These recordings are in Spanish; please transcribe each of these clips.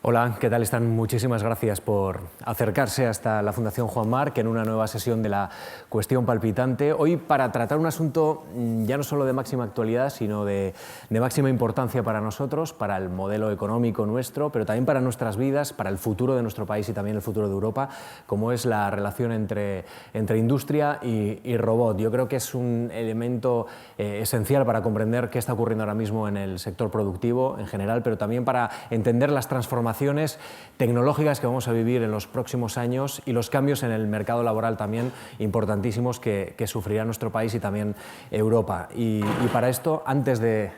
Hola, ¿qué tal están? Muchísimas gracias por acercarse hasta la Fundación Juan Marc en una nueva sesión de la Cuestión Palpitante. Hoy para tratar un asunto ya no solo de máxima actualidad, sino de máxima importancia para nosotros, para el modelo económico nuestro, pero también para nuestras vidas, para el futuro de nuestro país y también el futuro de Europa, como es la relación entre industria y robot. Yo creo que es un elemento esencial para comprender qué está ocurriendo ahora mismo en el sector productivo en general, pero también para entender las transformaciones tecnológicas que vamos a vivir en los próximos años y los cambios en el mercado laboral también importantísimos que sufrirá nuestro país y también Europa. Y para esto, antes de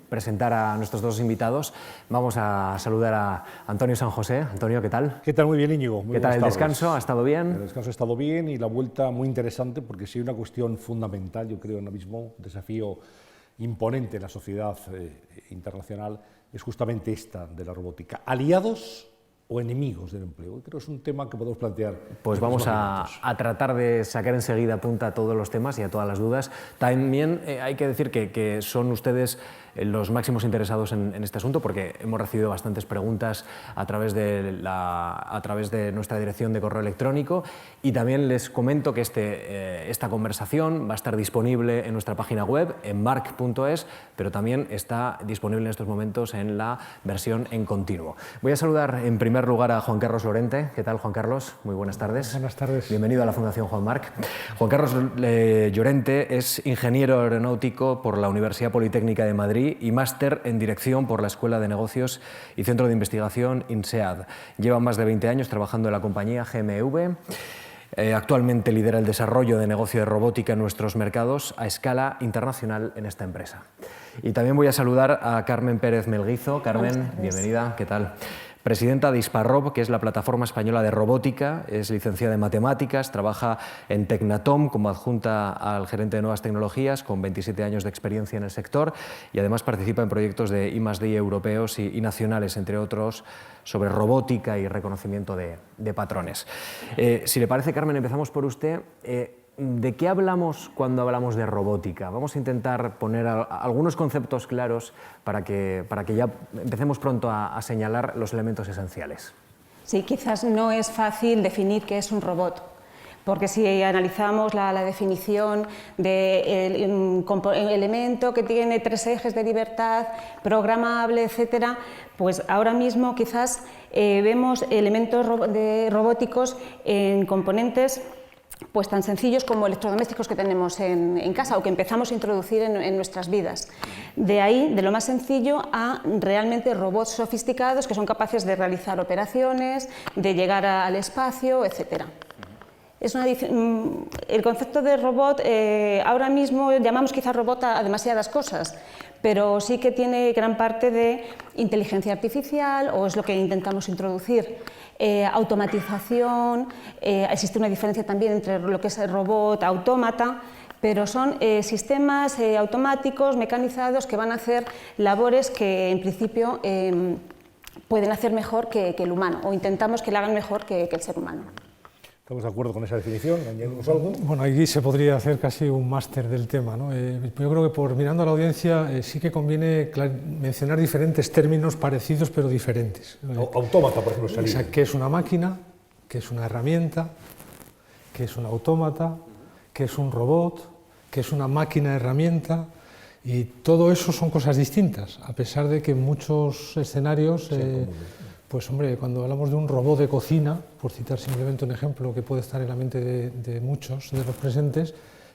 presentar a nuestros dos invitados, vamos a saludar a Antonio San José. Antonio, ¿qué tal? ¿Qué tal? Muy bien, Íñigo. ¿Qué tal el descanso? ¿Ha estado bien? El descanso ha estado bien y la vuelta muy interesante porque sí hay una cuestión fundamental, yo creo, ahora mismo, un desafío imponente en la sociedad internacional, es justamente esta de la robótica. ¿Aliados o enemigos del empleo? Creo que es un tema que podemos plantear. Pues vamos a tratar de sacar enseguida punta a todos los temas y a todas las dudas. También hay que decir que son ustedes los máximos interesados en este asunto, porque hemos recibido bastantes preguntas a través de nuestra dirección de correo electrónico, y también les comento que esta conversación va a estar disponible en nuestra página web, en marc.es, pero también está disponible en estos momentos en la versión en continuo. Voy a saludar en primer lugar a Juan Carlos Llorente. ¿Qué tal, Juan Carlos? Muy buenas tardes. Buenas tardes. Bienvenido a la Fundación Juan Marc. Juan Carlos Llorente es ingeniero aeronáutico por la Universidad Politécnica de Madrid y máster en Dirección por la Escuela de Negocios y Centro de Investigación INSEAD. Lleva más de 20 años trabajando en la compañía GMV. Actualmente lidera el desarrollo de negocio de robótica en nuestros mercados a escala internacional en esta empresa. Y también voy a saludar a Carmen Pérez Melguizo. Carmen, bienvenida. ¿Qué tal? Presidenta de Hisparrob, que es la plataforma española de robótica, es licenciada en matemáticas, trabaja en Tecnatom como adjunta al gerente de nuevas tecnologías, con 27 años de experiencia en el sector, y además participa en proyectos de I+D europeos y nacionales, entre otros, sobre robótica y reconocimiento de patrones. Si le parece, Carmen, empezamos por usted. ¿De qué hablamos cuando hablamos de robótica? Vamos a intentar poner algunos conceptos claros para que ya empecemos pronto a señalar los elementos esenciales. Sí, quizás no es fácil definir qué es un robot, porque si analizamos la definición del elemento que tiene 3 ejes de libertad, programable, etcétera, pues ahora mismo quizás vemos elementos robóticos en componentes pues tan sencillos como electrodomésticos que tenemos en casa o que empezamos a introducir en nuestras vidas. De ahí, de lo más sencillo a realmente robots sofisticados que son capaces de realizar operaciones, de llegar al espacio, etc. El concepto de robot, ahora mismo llamamos quizás robot a demasiadas cosas, pero sí que tiene gran parte de inteligencia artificial, o es lo que intentamos introducir. Automatización, existe una diferencia también entre lo que es el robot, autómata, pero son sistemas automáticos, mecanizados, que van a hacer labores que en principio pueden hacer mejor que el humano, o intentamos que lo hagan mejor que el ser humano. ¿Estamos de acuerdo con esa definición? ¿Añadimos algo? Bueno, aquí se podría hacer casi un máster del tema, ¿no? Yo creo que mirando a la audiencia sí que conviene mencionar diferentes términos parecidos pero diferentes. Autómata, por ejemplo, o sea, ¿qué es una máquina? ¿Qué es una herramienta? ¿Qué es un autómata? ¿Qué es un robot? ¿Qué es una máquina herramienta? Y todo eso son cosas distintas, a pesar de que en muchos escenarios... Pues hombre, cuando hablamos de un robot de cocina, por citar simplemente un ejemplo que puede estar en la mente de muchos de los presentes,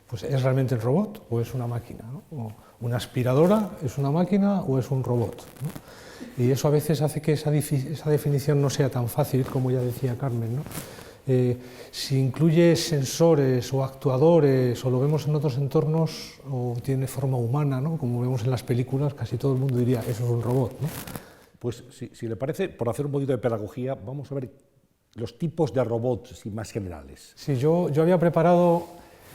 pues ¿es realmente el robot o es una máquina, ¿no? O una aspiradora es una máquina o es un robot, ¿no? Y eso a veces hace que esa definición no sea tan fácil, como ya decía Carmen, ¿no? Si incluye sensores o actuadores o lo vemos en otros entornos o tiene forma humana, ¿no? Como vemos en las películas, casi todo el mundo diría eso es un robot, ¿no? Pues si le parece, por hacer un poquito de pedagogía, vamos a ver los tipos de robots más generales. Sí, yo había preparado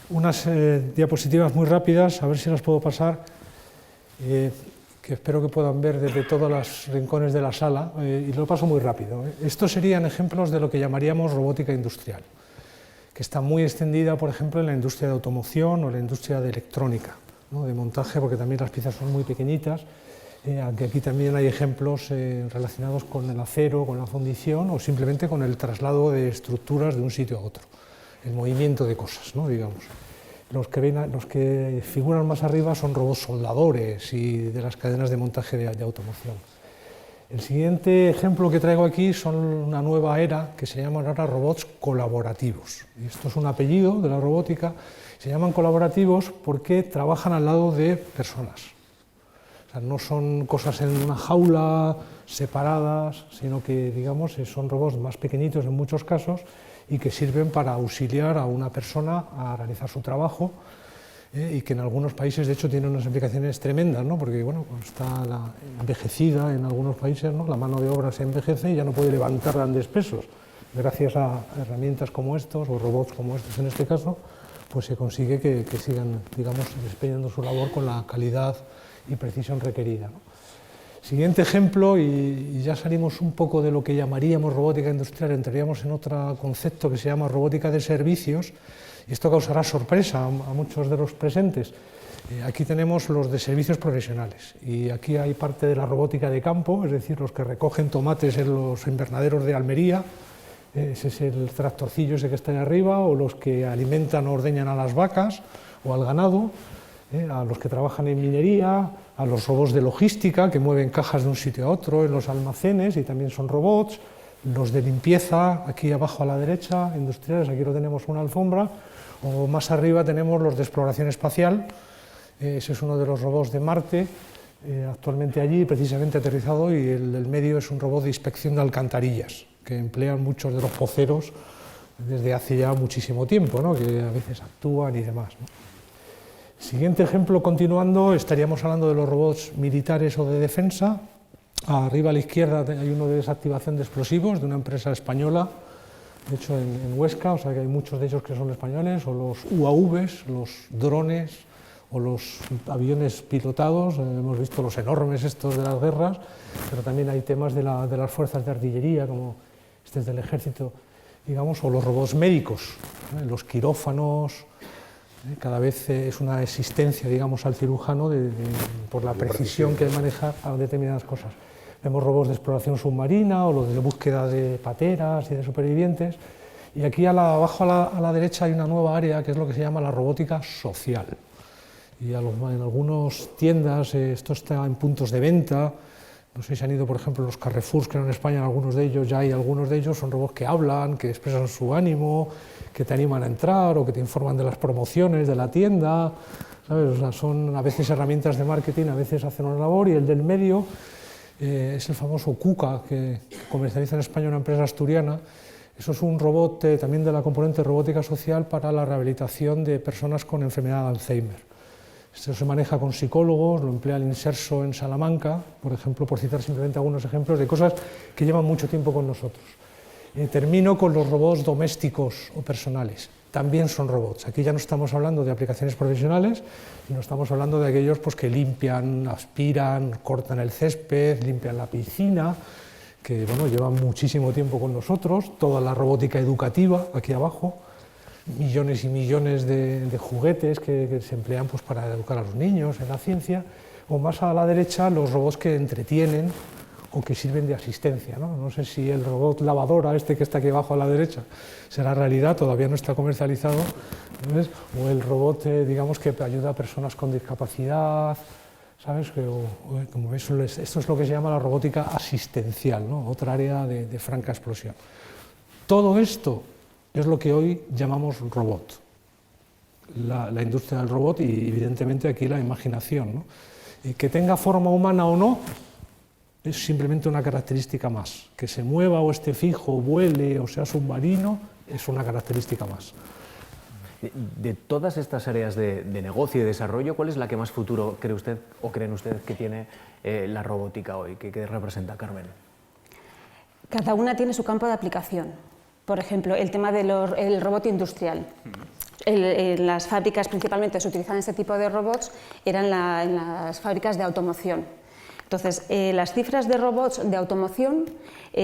unas diapositivas muy rápidas, a ver si las puedo pasar, que espero que puedan ver desde todos los rincones de la sala, y lo paso muy rápido. Estos serían ejemplos de lo que llamaríamos robótica industrial, que está muy extendida, por ejemplo, en la industria de automoción o en la industria de electrónica, ¿no? De montaje, porque también las piezas son muy pequeñitas, Aunque aquí también hay ejemplos relacionados con el acero, con la fundición o simplemente con el traslado de estructuras de un sitio a otro, el movimiento de cosas, ¿no? Digamos. Los que figuran más arriba son robots soldadores y de las cadenas de montaje de automoción. El siguiente ejemplo que traigo aquí son una nueva era que se llaman ahora robots colaborativos. Y esto es un apellido de la robótica. Se llaman colaborativos porque trabajan al lado de personas. O sea, no son cosas en una jaula separadas, sino que, digamos, son robots más pequeñitos en muchos casos y que sirven para auxiliar a una persona a realizar su trabajo, y que en algunos países, de hecho, tienen unas aplicaciones tremendas, ¿no? Porque bueno, está envejecida en algunos países, ¿no? La mano de obra se envejece y ya no puede levantar grandes pesos. Gracias a herramientas como estos, o robots como estos en este caso, pues se consigue que sigan, digamos, desempeñando su labor con la calidad y precisión requerida, ¿no? Siguiente ejemplo, y ya salimos un poco de lo que llamaríamos robótica industrial, entraríamos en otro concepto que se llama robótica de servicios, y esto causará sorpresa a muchos de los presentes. Aquí tenemos los de servicios profesionales, y aquí hay parte de la robótica de campo, es decir, los que recogen tomates en los invernaderos de Almería, ese es el tractorcillo ese que está ahí arriba, o los que alimentan o ordeñan a las vacas o al ganado, a los que trabajan en minería, a los robots de logística que mueven cajas de un sitio a otro en los almacenes y también son robots, los de limpieza, aquí abajo a la derecha, industriales, aquí lo tenemos una alfombra, o más arriba tenemos los de exploración espacial, ese es uno de los robots de Marte, actualmente allí precisamente aterrizado, y el del medio es un robot de inspección de alcantarillas, que emplean muchos de los poceros desde hace ya muchísimo tiempo, ¿no? Que a veces actúan y demás, ¿no? Siguiente ejemplo, continuando, estaríamos hablando de los robots militares o de defensa. Arriba a la izquierda hay uno de desactivación de explosivos de una empresa española, de hecho en Huesca, o sea que hay muchos de ellos que son españoles, o los UAVs, los drones o los aviones pilotados, hemos visto los enormes estos de las guerras, pero también hay temas de las fuerzas de artillería, como este es del ejército, digamos, o los robots médicos, los quirófanos. Cada vez es una existencia, digamos, al cirujano por la precisión que maneja a determinadas cosas. Vemos robots de exploración submarina o los de búsqueda de pateras y de supervivientes. Y aquí abajo a la derecha hay una nueva área que es lo que se llama la robótica social. Y en algunas tiendas esto está en puntos de venta. No sé si han ido, por ejemplo, los Carrefours, que en España, en algunos de ellos ya hay algunos de ellos, son robots que hablan, que expresan su ánimo, que te animan a entrar o que te informan de las promociones de la tienda, ¿sabes? O sea, son a veces herramientas de marketing, a veces hacen una labor, y el del medio es el famoso KUKA, que comercializa en España una empresa asturiana. Eso es un robot también de la componente robótica social para la rehabilitación de personas con enfermedad de Alzheimer. Esto se maneja con psicólogos, lo emplea el Inserso en Salamanca, por ejemplo, por citar simplemente algunos ejemplos de cosas que llevan mucho tiempo con nosotros. Termino con los robots domésticos o personales. También son robots. Aquí ya no estamos hablando de aplicaciones profesionales, sino estamos hablando de aquellos pues, que limpian, aspiran, cortan el césped, limpian la piscina, que bueno, llevan muchísimo tiempo con nosotros. Toda la robótica educativa, aquí abajo, millones y millones de juguetes que se emplean pues, para educar a los niños en la ciencia, o más a la derecha los robots que entretienen o que sirven de asistencia, ¿no? No sé si el robot lavadora, este que está aquí abajo a la derecha, será realidad, todavía no está comercializado, ¿sabes? O el robot, digamos, que ayuda a personas con discapacidad, ¿sabes? Como ves, esto es lo que se llama la robótica asistencial, ¿no? Otra área de franca explosión. Todo esto es lo que hoy llamamos robot, la industria del robot y evidentemente aquí la imaginación, ¿no? Y que tenga forma humana o no, es simplemente una característica más. Que se mueva o esté fijo, vuele o sea submarino, es una característica más. De todas estas áreas de negocio y desarrollo, ¿cuál es la que más futuro cree usted o creen ustedes que tiene la robótica hoy? ¿Qué representa, Carmen? Cada una tiene su campo de aplicación. Por ejemplo, el tema del robot industrial. En las fábricas principalmente se utilizaban este tipo de robots, eran en las fábricas de automoción. Entonces, las cifras de robots de automoción,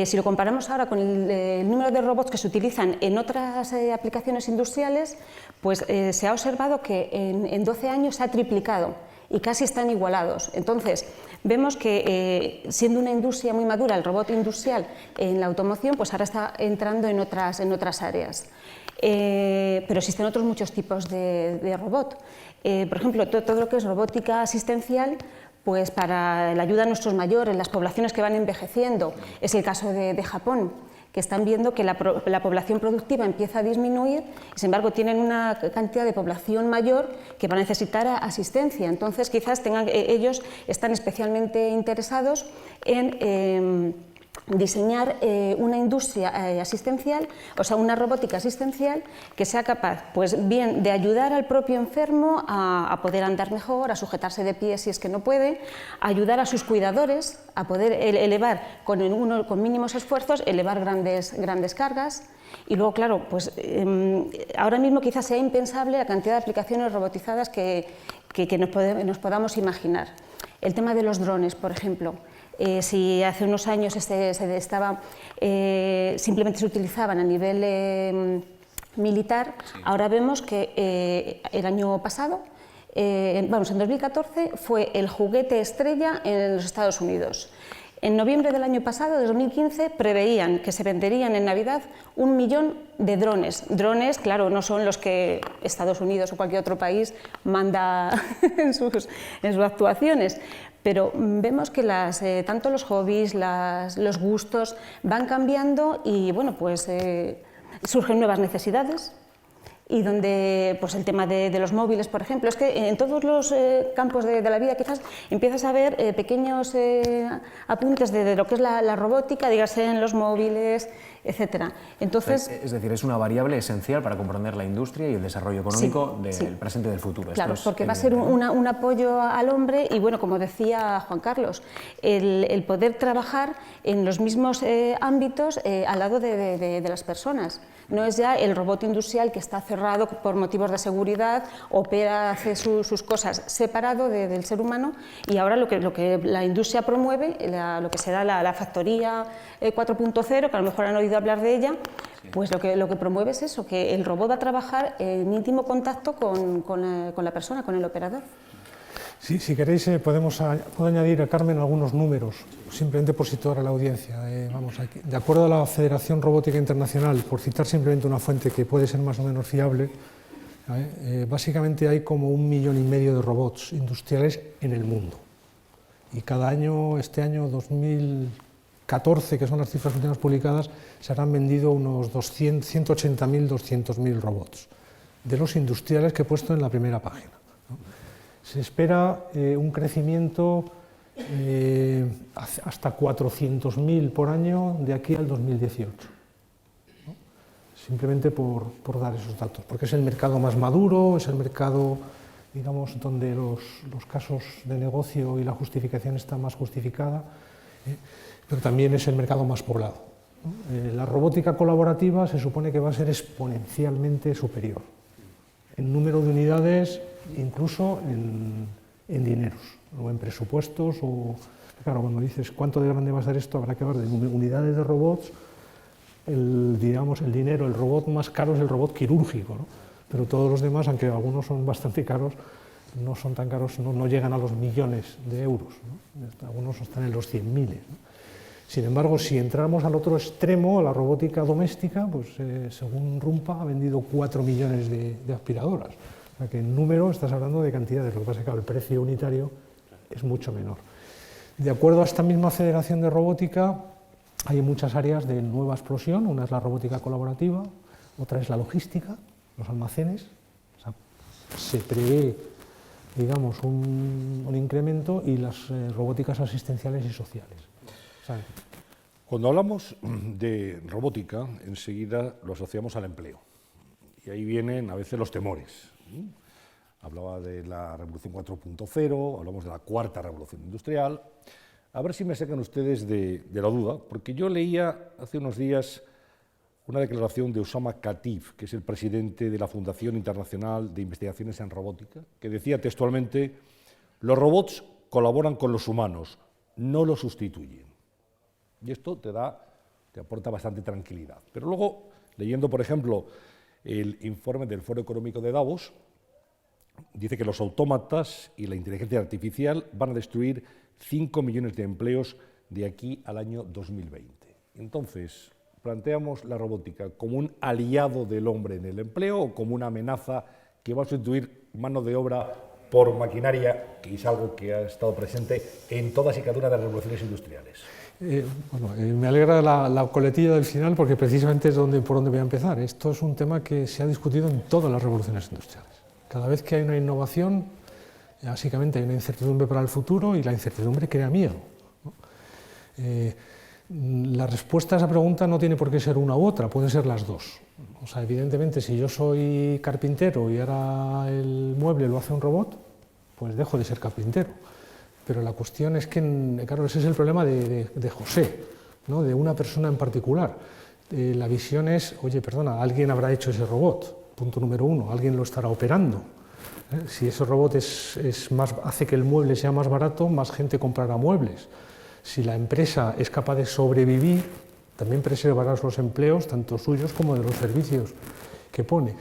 si lo comparamos ahora con el número de robots que se utilizan en otras aplicaciones industriales, pues se ha observado que en 12 años se ha triplicado y casi están igualados. Entonces, vemos que siendo una industria muy madura, el robot industrial en la automoción, pues ahora está entrando en otras áreas. Pero existen otros muchos tipos de robot. Por ejemplo, todo lo que es robótica asistencial, pues para la ayuda a nuestros mayores, las poblaciones que van envejeciendo, es el caso de Japón, que están viendo que la población productiva empieza a disminuir, y sin embargo tienen una cantidad de población mayor que va a necesitar asistencia. Entonces quizás ellos están especialmente interesados en diseñar una industria asistencial, o sea, una robótica asistencial que sea capaz, pues bien, de ayudar al propio enfermo a poder andar mejor, a sujetarse de pie si es que no puede, ayudar a sus cuidadores a poder elevar con mínimos esfuerzos, elevar grandes cargas. Y luego, claro, pues ahora mismo quizás sea impensable la cantidad de aplicaciones robotizadas que nos podamos imaginar. El tema de los drones, por ejemplo. Si hace unos años simplemente se utilizaban a nivel militar, ahora vemos que el año pasado, en 2014, fue el juguete estrella en los Estados Unidos. En noviembre del año pasado, de 2015, preveían que se venderían en Navidad 1 millón de drones. Drones, claro, no son los que Estados Unidos o cualquier otro país manda en sus actuaciones, pero vemos que tanto los hobbies, los gustos van cambiando y bueno, pues surgen nuevas necesidades. Y donde pues el tema de los móviles, por ejemplo, es que en todos los campos de la vida quizás empiezas a ver pequeños apuntes de lo que es la robótica, dígase en los móviles, etcétera. Entonces, es decir, es una variable esencial para comprender la industria y el desarrollo económico del presente y del futuro. Claro, porque va a ser un apoyo al hombre y, bueno, como decía Juan Carlos, el poder trabajar en los mismos ámbitos al lado de las personas. No es ya el robot industrial que está cerrado por motivos de seguridad, opera, hace sus cosas separado del ser humano, y ahora lo que la industria promueve, lo que será la factoría 4.0, que a lo mejor han oído hablar de ella, pues lo que promueve es eso, que el robot va a trabajar en íntimo contacto con la persona, con el operador. Sí, si queréis puedo añadir a Carmen algunos números, simplemente por situar a la audiencia. De acuerdo a la Federación Robótica Internacional, por citar simplemente una fuente que puede ser más o menos fiable, básicamente hay como 1,5 millones de robots industriales en el mundo. Y cada año, este año 2014, que son las cifras últimas publicadas, se habrán vendido unos 180.000, 200.000 robots, de los industriales que he puesto en la primera página. Se espera un crecimiento hasta 400.000 por año de aquí al 2018. ¿No? Simplemente por dar esos datos, porque es el mercado más maduro, es el mercado, digamos, donde los casos de negocio y la justificación está más justificada, pero también es el mercado más poblado, ¿no? La robótica colaborativa se supone que va a ser exponencialmente superior en número de unidades, incluso en dineros, o en presupuestos, o claro, cuando dices cuánto de grande va a ser esto, habrá que hablar de unidades de robots, el dinero, el robot más caro es el robot quirúrgico, ¿no? Pero todos los demás, aunque algunos son bastante caros, no son tan caros, no llegan a los millones de euros, ¿no? Algunos están en los 100.000, ¿no? Sin embargo, si entramos al otro extremo, la robótica doméstica, pues según Rumpa ha vendido 4 millones de aspiradoras. O sea que en número estás hablando de cantidades, lo que pasa es que el precio unitario es mucho menor. De acuerdo a esta misma Federación de Robótica, hay muchas áreas de nueva explosión. Una es la robótica colaborativa, otra es la logística, los almacenes. O sea, se prevé, digamos, un incremento, y las robóticas asistenciales y sociales. Cuando hablamos de robótica, enseguida lo asociamos al empleo. Y ahí vienen a veces los temores. Hablaba de la revolución 4.0, hablamos de la cuarta revolución industrial. A ver si me sacan ustedes de la duda, porque yo leía hace unos días una declaración de Osama Khatib, que es el presidente de la Fundación Internacional de Investigaciones en Robótica, que decía textualmente: los robots colaboran con los humanos, no los sustituyen. Y esto te aporta bastante tranquilidad. Pero luego, leyendo, por ejemplo, el informe del Foro Económico de Davos, dice que los autómatas y la inteligencia artificial van a destruir 5 millones de empleos de aquí al año 2020. Entonces, planteamos la robótica como un aliado del hombre en el empleo o como una amenaza que va a sustituir mano de obra por maquinaria, que es algo que ha estado presente en todas y cada una de las revoluciones industriales. Me alegra la coletilla del final porque precisamente es por donde voy a empezar. Esto es un tema que se ha discutido en todas las revoluciones industriales. Cada vez que hay una innovación, básicamente hay una incertidumbre para el futuro y la incertidumbre crea miedo, ¿no? La respuesta a esa pregunta no tiene por qué ser una u otra, pueden ser las dos. O sea, evidentemente, si yo soy carpintero y ahora el mueble lo hace un robot, pues dejo de ser carpintero. Pero la cuestión es que, claro, ese es el problema de José, ¿no? De una persona en particular. La visión es, oye, perdona, alguien habrá hecho ese robot, punto número uno, alguien lo estará operando. Si ese robot hace que el mueble sea más barato, más gente comprará muebles. Si la empresa es capaz de sobrevivir, también preservará los empleos, tanto suyos como de los servicios que pone.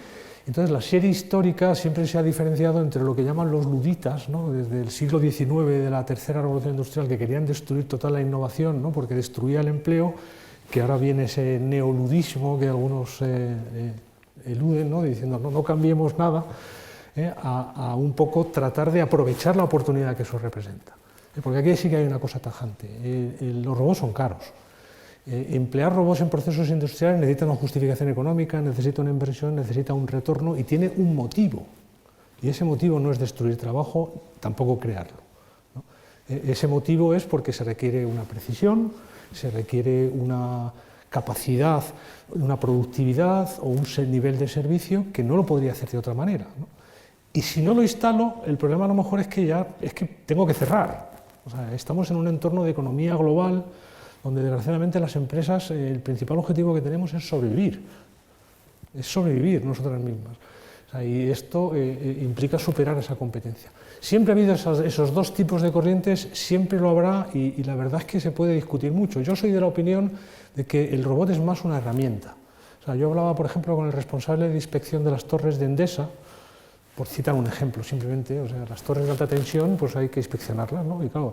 Entonces, la serie histórica siempre se ha diferenciado entre lo que llaman los luditas, ¿no? Desde el siglo XIX, de la tercera revolución industrial, que querían destruir toda la innovación, ¿no? Porque destruía el empleo, que ahora viene ese neoludismo que algunos eluden, ¿no? Diciendo no cambiemos nada, a un poco tratar de aprovechar la oportunidad que eso representa. Porque aquí sí que hay una cosa tajante, los robots son caros. Emplear robots en procesos industriales necesita una justificación económica, necesita una inversión, necesita un retorno y tiene un motivo. Y ese motivo no es destruir trabajo, tampoco crearlo, ¿no? Ese motivo es porque se requiere una precisión, se requiere una capacidad, una productividad o un nivel de servicio que no lo podría hacer de otra manera, ¿no? Y si no lo instalo, el problema a lo mejor es que tengo que cerrar. O sea, estamos en un entorno de economía global donde desgraciadamente las empresas, el principal objetivo que tenemos es sobrevivir nosotras mismas. O sea, y esto implica superar esa competencia. Siempre ha habido esos dos tipos de corrientes, siempre lo habrá y la verdad es que se puede discutir mucho. Yo soy de la opinión de que el robot es más una herramienta. O sea, yo hablaba, por ejemplo, con el responsable de inspección de las torres de Endesa, por citar un ejemplo simplemente, o sea, las torres de alta tensión pues hay que inspeccionarlas, ¿no? Y claro,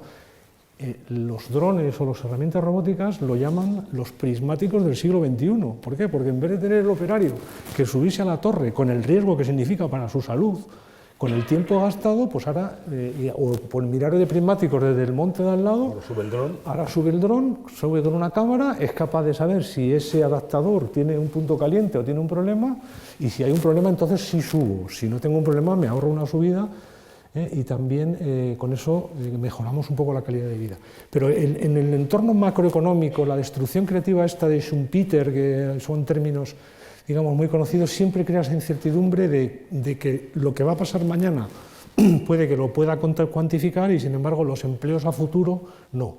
los drones o las herramientas robóticas lo llaman los prismáticos del siglo XXI. ¿Por qué? Porque en vez de tener el operario que subirse a la torre con el riesgo que significa para su salud, con el tiempo gastado, pues ahora, o por mirar de prismáticos desde el monte de al lado, ahora sube el dron con una cámara, es capaz de saber si ese adaptador tiene un punto caliente o tiene un problema, y si hay un problema entonces sí subo, si no tengo un problema me ahorro una subida, y también con eso mejoramos un poco la calidad de vida. Pero en el entorno macroeconómico, la destrucción creativa esta de Schumpeter, que son términos digamos muy conocidos, siempre crea esa incertidumbre de que lo que va a pasar mañana puede que lo pueda cuantificar y sin embargo los empleos a futuro no.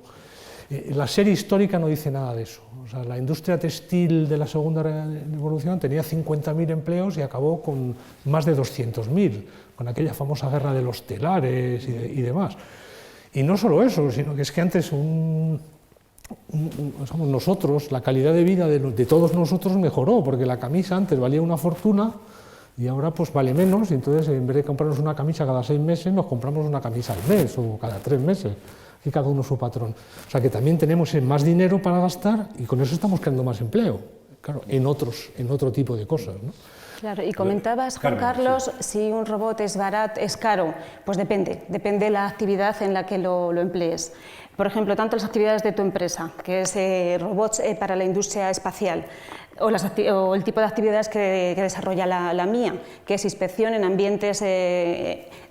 La serie histórica no dice nada de eso. O sea, la industria textil de la segunda revolución tenía 50.000 empleos y acabó con más de 200.000, con aquella famosa guerra de los telares y demás. Y no solo eso, sino que es que antes nosotros, la calidad de vida de todos nosotros mejoró, porque la camisa antes valía una fortuna y ahora pues vale menos, y entonces en vez de comprarnos una camisa cada 6 meses, nos compramos una camisa al mes o cada 3 meses, y cada uno su patrón. O sea que también tenemos más dinero para gastar y con eso estamos creando más empleo, claro, en otro tipo de cosas, ¿no? Claro, y comentabas, Juan Carlos, sí, si un robot es barato, es caro, pues depende de la actividad en la que lo emplees. Por ejemplo, tanto las actividades de tu empresa, que es robots para la industria espacial, o el tipo de actividades que desarrolla la mía, que es inspección en ambientes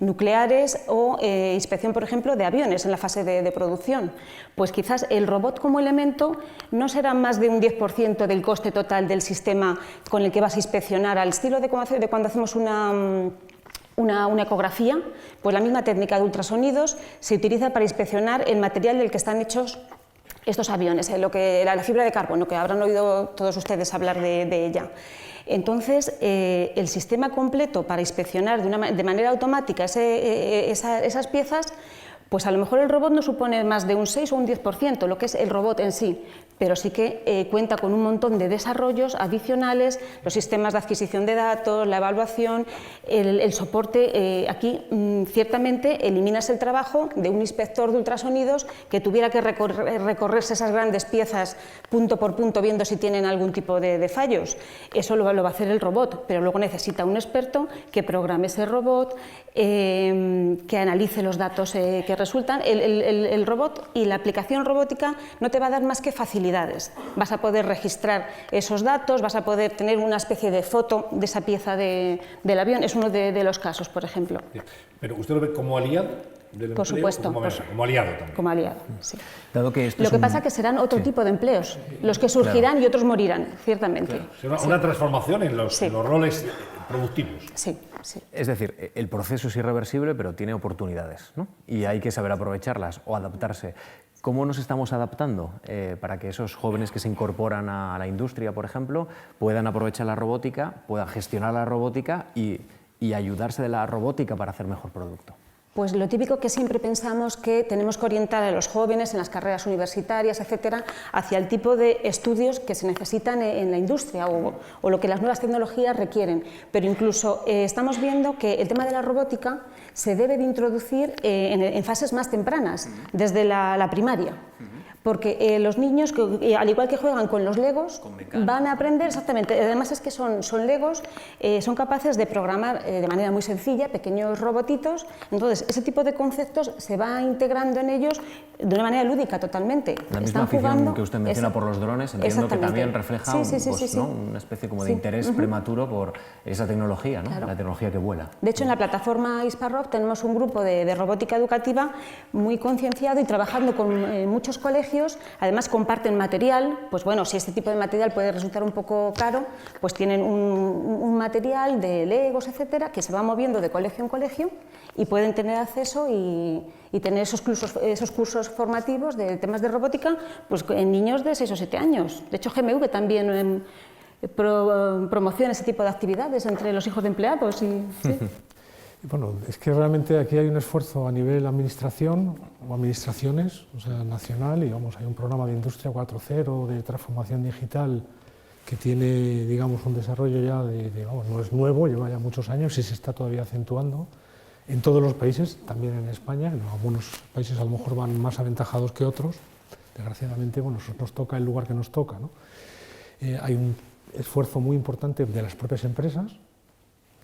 nucleares o inspección, por ejemplo, de aviones en la fase de producción. Pues quizás el robot como elemento no será más de un 10% del coste total del sistema con el que vas a inspeccionar, al estilo de cuando hacemos una ecografía, pues la misma técnica de ultrasonidos se utiliza para inspeccionar el material del que están hechos estos aviones, la fibra de carbono, que habrán oído todos ustedes hablar de ella. Entonces, el sistema completo para inspeccionar de manera automática esas piezas Pues a lo mejor el robot no supone más de un 6 o un 10%, lo que es el robot en sí, pero sí que cuenta con un montón de desarrollos adicionales, los sistemas de adquisición de datos, la evaluación, el soporte. Aquí ciertamente eliminas el trabajo de un inspector de ultrasonidos que tuviera que recorrerse esas grandes piezas punto por punto viendo si tienen algún tipo de fallos. Eso lo va a hacer el robot, pero luego necesita un experto que programe ese robot, que analice los datos que resultan. El robot y la aplicación robótica no te va a dar más que facilidades. Vas a poder registrar esos datos, vas a poder tener una especie de foto de esa pieza del avión. Es uno de los casos, por ejemplo. Pero ¿usted lo ve como aliado del por empleo? Supuesto, Como aliado también. Como aliado, sí. Dado que Lo que pasa es que serán otro tipo de empleos, los que surgirán y otros morirán, ciertamente. Será una transformación en los roles productivos. Sí, sí. Es decir, el proceso es irreversible, pero tiene oportunidades, ¿no? Y hay que saber aprovecharlas o adaptarse. ¿Cómo nos estamos adaptando para que esos jóvenes que se incorporan a la industria, por ejemplo, puedan aprovechar la robótica, puedan gestionar la robótica y ayudarse de la robótica para hacer mejor producto? Pues lo típico que siempre pensamos que tenemos que orientar a los jóvenes en las carreras universitarias, etcétera, hacia el tipo de estudios que se necesitan en la industria o lo que las nuevas tecnologías requieren. Pero incluso estamos viendo que el tema de la robótica se debe de introducir en fases más tempranas, desde la primaria. Porque los niños, al igual que juegan con los legos, van a aprender exactamente. Además es que son legos, son capaces de programar de manera muy sencilla pequeños robotitos. Entonces ese tipo de conceptos se va integrando en ellos de una manera lúdica totalmente. La misma afición que usted menciona por los drones, entiendo que también refleja ¿no? una especie como de interés prematuro por esa tecnología, ¿no? Claro. La tecnología que vuela. De hecho, en la plataforma Hisparrock tenemos un grupo de robótica educativa muy concienciado y trabajando con muchos colegios. Además comparten material, pues bueno, si este tipo de material puede resultar un poco caro, pues tienen un material de legos, etcétera, que se va moviendo de colegio en colegio y pueden tener acceso y tener esos cursos formativos de temas de robótica pues en niños de 6 o 7 años. De hecho, GMV también promociona ese tipo de actividades entre los hijos de empleados. ¿Sí? Bueno, es que realmente aquí hay un esfuerzo a nivel administración o administraciones, o sea, nacional, y vamos, hay un programa de Industria 4.0 de transformación digital que tiene, digamos, un desarrollo ya vamos, no es nuevo, lleva ya muchos años y se está todavía acentuando en todos los países, también en España. En algunos países a lo mejor van más aventajados que otros, desgraciadamente, bueno, nos toca el lugar que nos toca, ¿no? Hay un esfuerzo muy importante de las propias empresas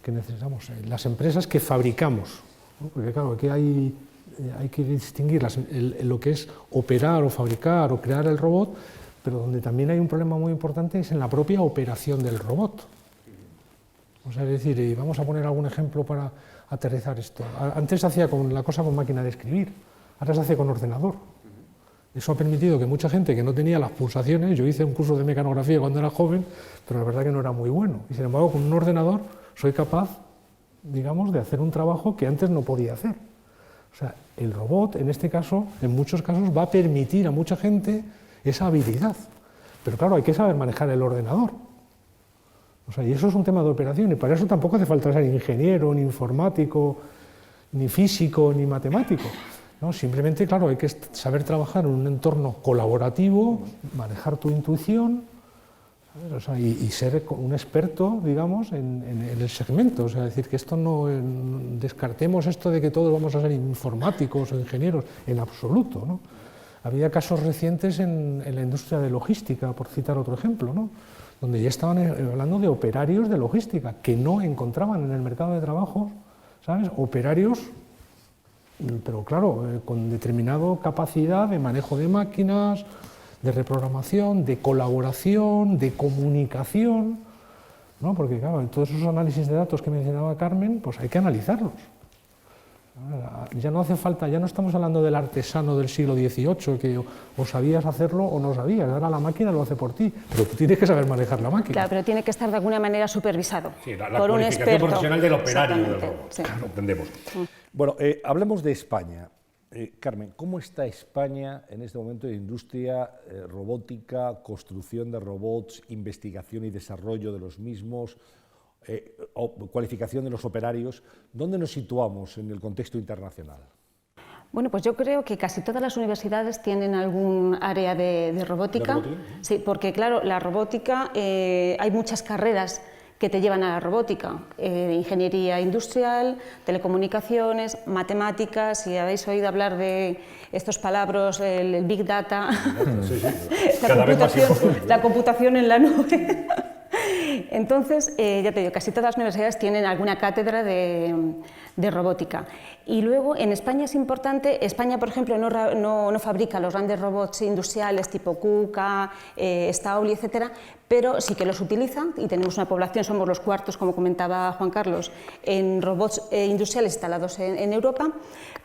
que necesitamos, las empresas que fabricamos, ¿no? Porque claro, aquí hay que distinguir lo que es operar o fabricar o crear el robot, pero donde también hay un problema muy importante es en la propia operación del robot. O sea, es decir, vamos a poner algún ejemplo para aterrizar esto. Antes se hacía con la cosa con máquina de escribir, ahora se hace con ordenador. Eso ha permitido que mucha gente que no tenía las pulsaciones, yo hice un curso de mecanografía cuando era joven, pero la verdad que no era muy bueno, y sin embargo con un ordenador soy capaz, digamos, de hacer un trabajo que antes no podía hacer. O sea, el robot, en este caso, en muchos casos, va a permitir a mucha gente esa habilidad. Pero claro, hay que saber manejar el ordenador. O sea, y eso es un tema de operación, y para eso tampoco hace falta ser ingeniero, ni informático, ni físico, ni matemático, ¿no? Simplemente, claro, hay que saber trabajar en un entorno colaborativo, manejar tu intuición, o sea, y ser un experto, digamos, en el segmento. O sea, decir que esto no descartemos esto de que todos vamos a ser informáticos o ingenieros, en absoluto, ¿no? Había casos recientes en la industria de logística, por citar otro ejemplo, ¿no? Donde ya estaban hablando de operarios de logística que no encontraban en el mercado de trabajo, ¿sabes? Operarios, pero claro, con determinada capacidad de manejo de máquinas, de reprogramación, de colaboración, de comunicación, ¿no? Porque claro, en todos esos análisis de datos que mencionaba Carmen, pues hay que analizarlos. Ya no hace falta, ya no estamos hablando del artesano del siglo XVIII, que o sabías hacerlo o no sabías, ahora la máquina lo hace por ti, pero tú tienes que saber manejar la máquina. Claro, pero tiene que estar de alguna manera supervisado por un experto profesional del operario del robot. Sí. Claro, entendemos. Bueno, hablemos de España. Carmen, ¿cómo está España en este momento de industria robótica, construcción de robots, investigación y desarrollo de los mismos, cualificación de los operarios? ¿Dónde nos situamos en el contexto internacional? Bueno, pues yo creo que casi todas las universidades tienen algún área de robótica. Sí, porque claro, la robótica, hay muchas carreras que te llevan a la robótica, ingeniería industrial, telecomunicaciones, matemáticas, si habéis oído hablar de estos palabras, el Big Data, sí, sí. la computación en la nube. Entonces, ya te digo, casi todas las universidades tienen alguna cátedra de robótica. Y luego, en España es importante, España, por ejemplo, no fabrica los grandes robots industriales tipo KUKA, Staubli, etcétera, pero sí que los utiliza, y tenemos una población, somos los cuartos, como comentaba Juan Carlos, en robots industriales instalados en Europa,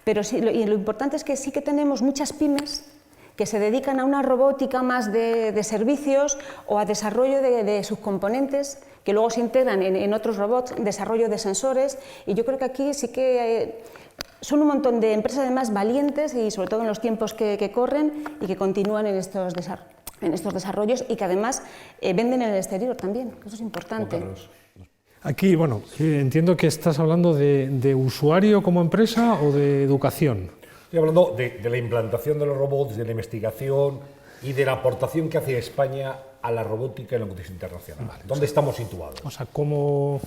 pero sí, y lo importante es que sí que tenemos muchas pymes que se dedican a una robótica más de servicios o a desarrollo de subcomponentes que luego se integran en otros robots, desarrollo de sensores, y yo creo que aquí sí que son un montón de empresas además valientes y sobre todo en los tiempos que corren y que continúan en estos desarrollos y que además venden en el exterior también, eso es importante. Aquí, bueno, entiendo que estás hablando de usuario como empresa o de educación. Estoy hablando de la implantación de los robots, de la investigación y de la aportación que hace España a la robótica en la contexto internacional. Vale, ¿dónde estamos situados? O sea, como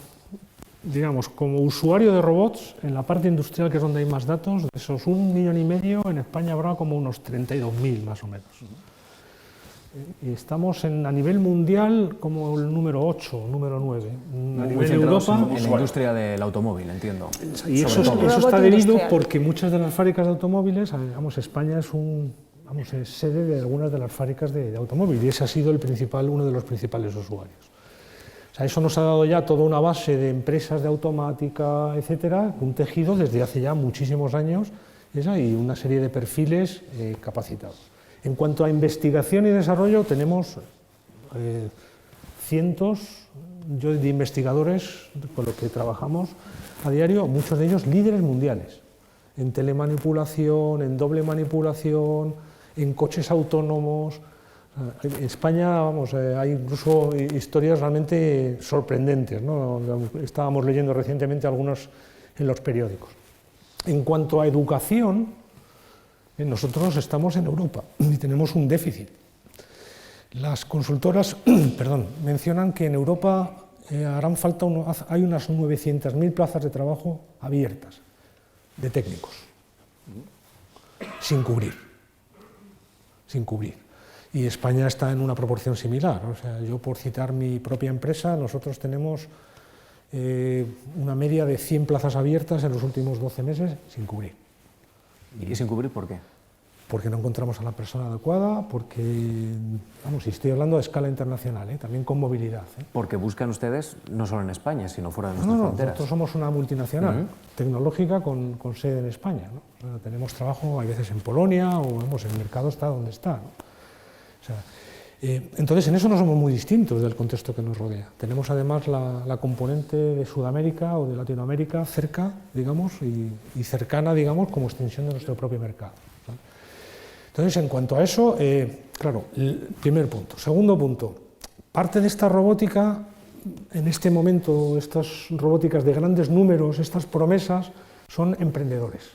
usuario de robots, en la parte industrial, que es donde hay más datos, de esos 1,5 millones, en España habrá como unos 32.000 más o menos. Y estamos a nivel mundial como el número 8, número 9. A nivel de Europa, en la industria del automóvil, entiendo. Y eso está debido porque muchas de las fábricas de automóviles, España es sede de algunas de las fábricas de automóviles, y ese ha sido uno de los principales usuarios. O sea, eso nos ha dado ya toda una base de empresas de automática, etcétera, un tejido desde hace ya muchísimos años, y una serie de perfiles capacitados. En cuanto a investigación y desarrollo, tenemos cientos de investigadores con los que trabajamos a diario, muchos de ellos líderes mundiales, en telemanipulación, en doble manipulación, en coches autónomos. En España, hay incluso historias realmente sorprendentes, ¿no? Estábamos leyendo recientemente algunos en los periódicos. En cuanto a educación, nosotros estamos en Europa y tenemos un déficit. Las consultoras mencionan que en Europa harán falta hay unas 900.000 plazas de trabajo abiertas de técnicos, sin cubrir. Y España está en una proporción similar. O sea, yo, por citar mi propia empresa, nosotros tenemos una media de 100 plazas abiertas en los últimos 12 meses sin cubrir. ¿Y sin cubrir por qué? Porque no encontramos a la persona adecuada, porque, y estoy hablando de escala internacional, también con movilidad. Porque buscan ustedes no solo en España, sino fuera de nuestras fronteras. Nosotros somos una multinacional tecnológica con sede en España, ¿no? O sea, tenemos trabajo, hay veces en Polonia, o el mercado está donde está, ¿no? O sea, entonces, en eso no somos muy distintos del contexto que nos rodea. Tenemos además la componente de Sudamérica o de Latinoamérica cerca, digamos, y cercana, digamos, como extensión de nuestro propio mercado, ¿no? Entonces, en cuanto a eso, claro, el primer punto. Segundo punto, parte de esta robótica, en este momento, estas robóticas de grandes números, estas promesas, son emprendedores.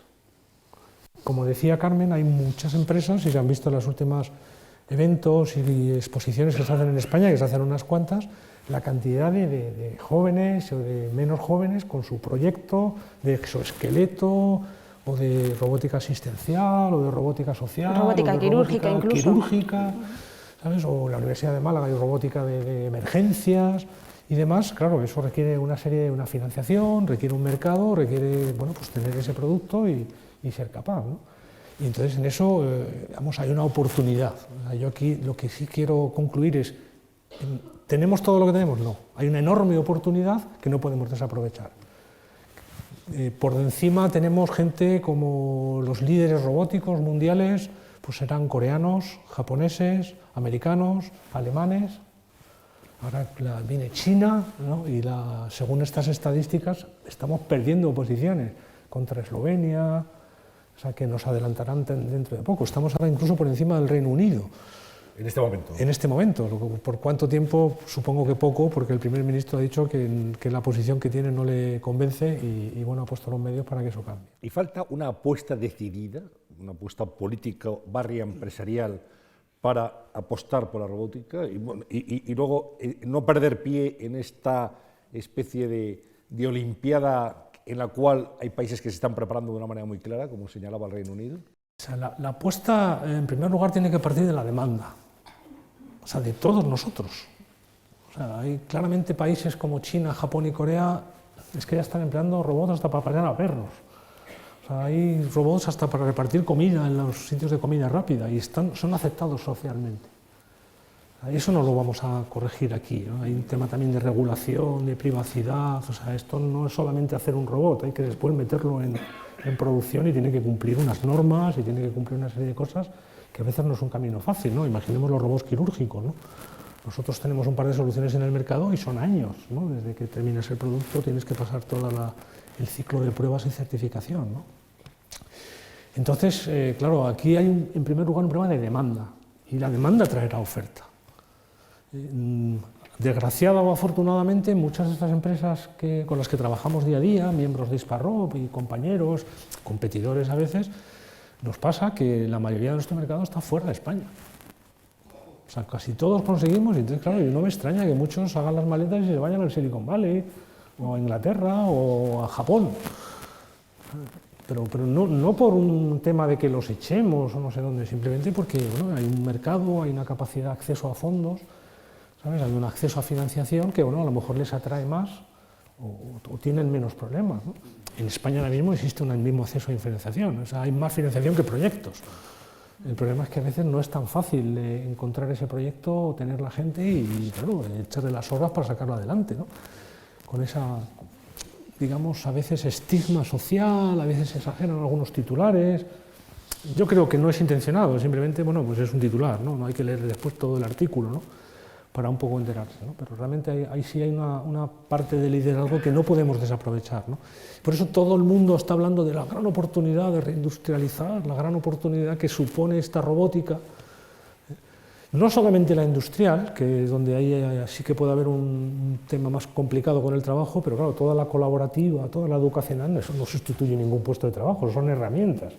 Como decía Carmen, hay muchas empresas, y se han visto en los últimos eventos y exposiciones que se hacen en España, que se hacen unas cuantas, la cantidad de jóvenes o de menos jóvenes con su proyecto de exoesqueleto, o de robótica asistencial, o de robótica social, robótica quirúrgica, quirúrgica, ¿sabes? O la Universidad de Málaga hay robótica de emergencias y demás. Claro, eso requiere una financiación, requiere un mercado, requiere, tener ese producto y ser capaz, ¿no? Y entonces en eso, hay una oportunidad. Yo aquí lo que sí quiero concluir es, ¿tenemos todo lo que tenemos? No, hay una enorme oportunidad que no podemos desaprovechar. Por encima tenemos gente como los líderes robóticos mundiales, pues serán coreanos, japoneses, americanos, alemanes. Ahora viene China, ¿no? Y según estas estadísticas estamos perdiendo posiciones contra Eslovenia, o sea que nos adelantarán dentro de poco. Estamos ahora incluso por encima del Reino Unido. En este momento. En este momento. ¿Por cuánto tiempo? Supongo que poco, porque el primer ministro ha dicho que la posición que tiene no le convence y bueno, ha puesto los medios para que eso cambie. Y falta una apuesta decidida, una apuesta política barria empresarial para apostar por la robótica y luego no perder pie en esta especie de olimpiada en la cual hay países que se están preparando de una manera muy clara, como señalaba el Reino Unido. O sea, la apuesta, en primer lugar, tiene que partir de la demanda, o sea, de todos nosotros. O sea, hay claramente países como China, Japón y Corea, es que ya están empleando robots hasta para pasear a perros. O sea, hay robots hasta para repartir comida en los sitios de comida rápida y son aceptados socialmente. Eso no lo vamos a corregir aquí, ¿no? Hay un tema también de regulación, de privacidad, o sea, esto no es solamente hacer un robot, hay que después meterlo en producción y tiene que cumplir unas normas y tiene que cumplir una serie de cosas que a veces no es un camino fácil, ¿no? Imaginemos los robots quirúrgicos, ¿no? Nosotros tenemos un par de soluciones en el mercado y son años, ¿no? Desde que terminas el producto tienes que pasar todo el ciclo de pruebas y certificación, ¿no? Entonces, claro, aquí hay en primer lugar un problema de demanda y la demanda traerá oferta. Desgraciada o afortunadamente, muchas de estas empresas con las que trabajamos día a día, miembros de Hisparrob y compañeros, competidores a veces, nos pasa que la mayoría de nuestro mercado está fuera de España. O sea, casi todos conseguimos, y entonces, claro, no me extraña que muchos hagan las maletas y se vayan al Silicon Valley, o a Inglaterra, o a Japón. Pero no por un tema de que los echemos o no sé dónde, simplemente porque bueno, hay un mercado, hay una capacidad de acceso a fondos, ¿sabes? Hay un acceso a financiación que bueno, a lo mejor les atrae más o tienen menos problemas, ¿no? En España ahora mismo existe un mismo acceso a financiación, o sea, hay más financiación que proyectos. El problema es que a veces no es tan fácil encontrar ese proyecto o tener la gente y claro, echarle las horas para sacarlo adelante, ¿no? Con esa, digamos, a veces estigma social, a veces se exageran algunos titulares. Yo creo que no es intencionado, simplemente, bueno, pues es un titular, ¿no? No hay que leer después todo el artículo, ¿no? Para un poco enterarse, ¿no? Pero realmente ahí sí hay una parte de liderazgo que no podemos desaprovechar, ¿no? Por eso todo el mundo está hablando de la gran oportunidad de reindustrializar, la gran oportunidad que supone esta robótica. No solamente la industrial, que es donde ahí sí que puede haber un tema más complicado con el trabajo, pero claro, toda la colaborativa, toda la educacional, eso no sustituye ningún puesto de trabajo, son herramientas.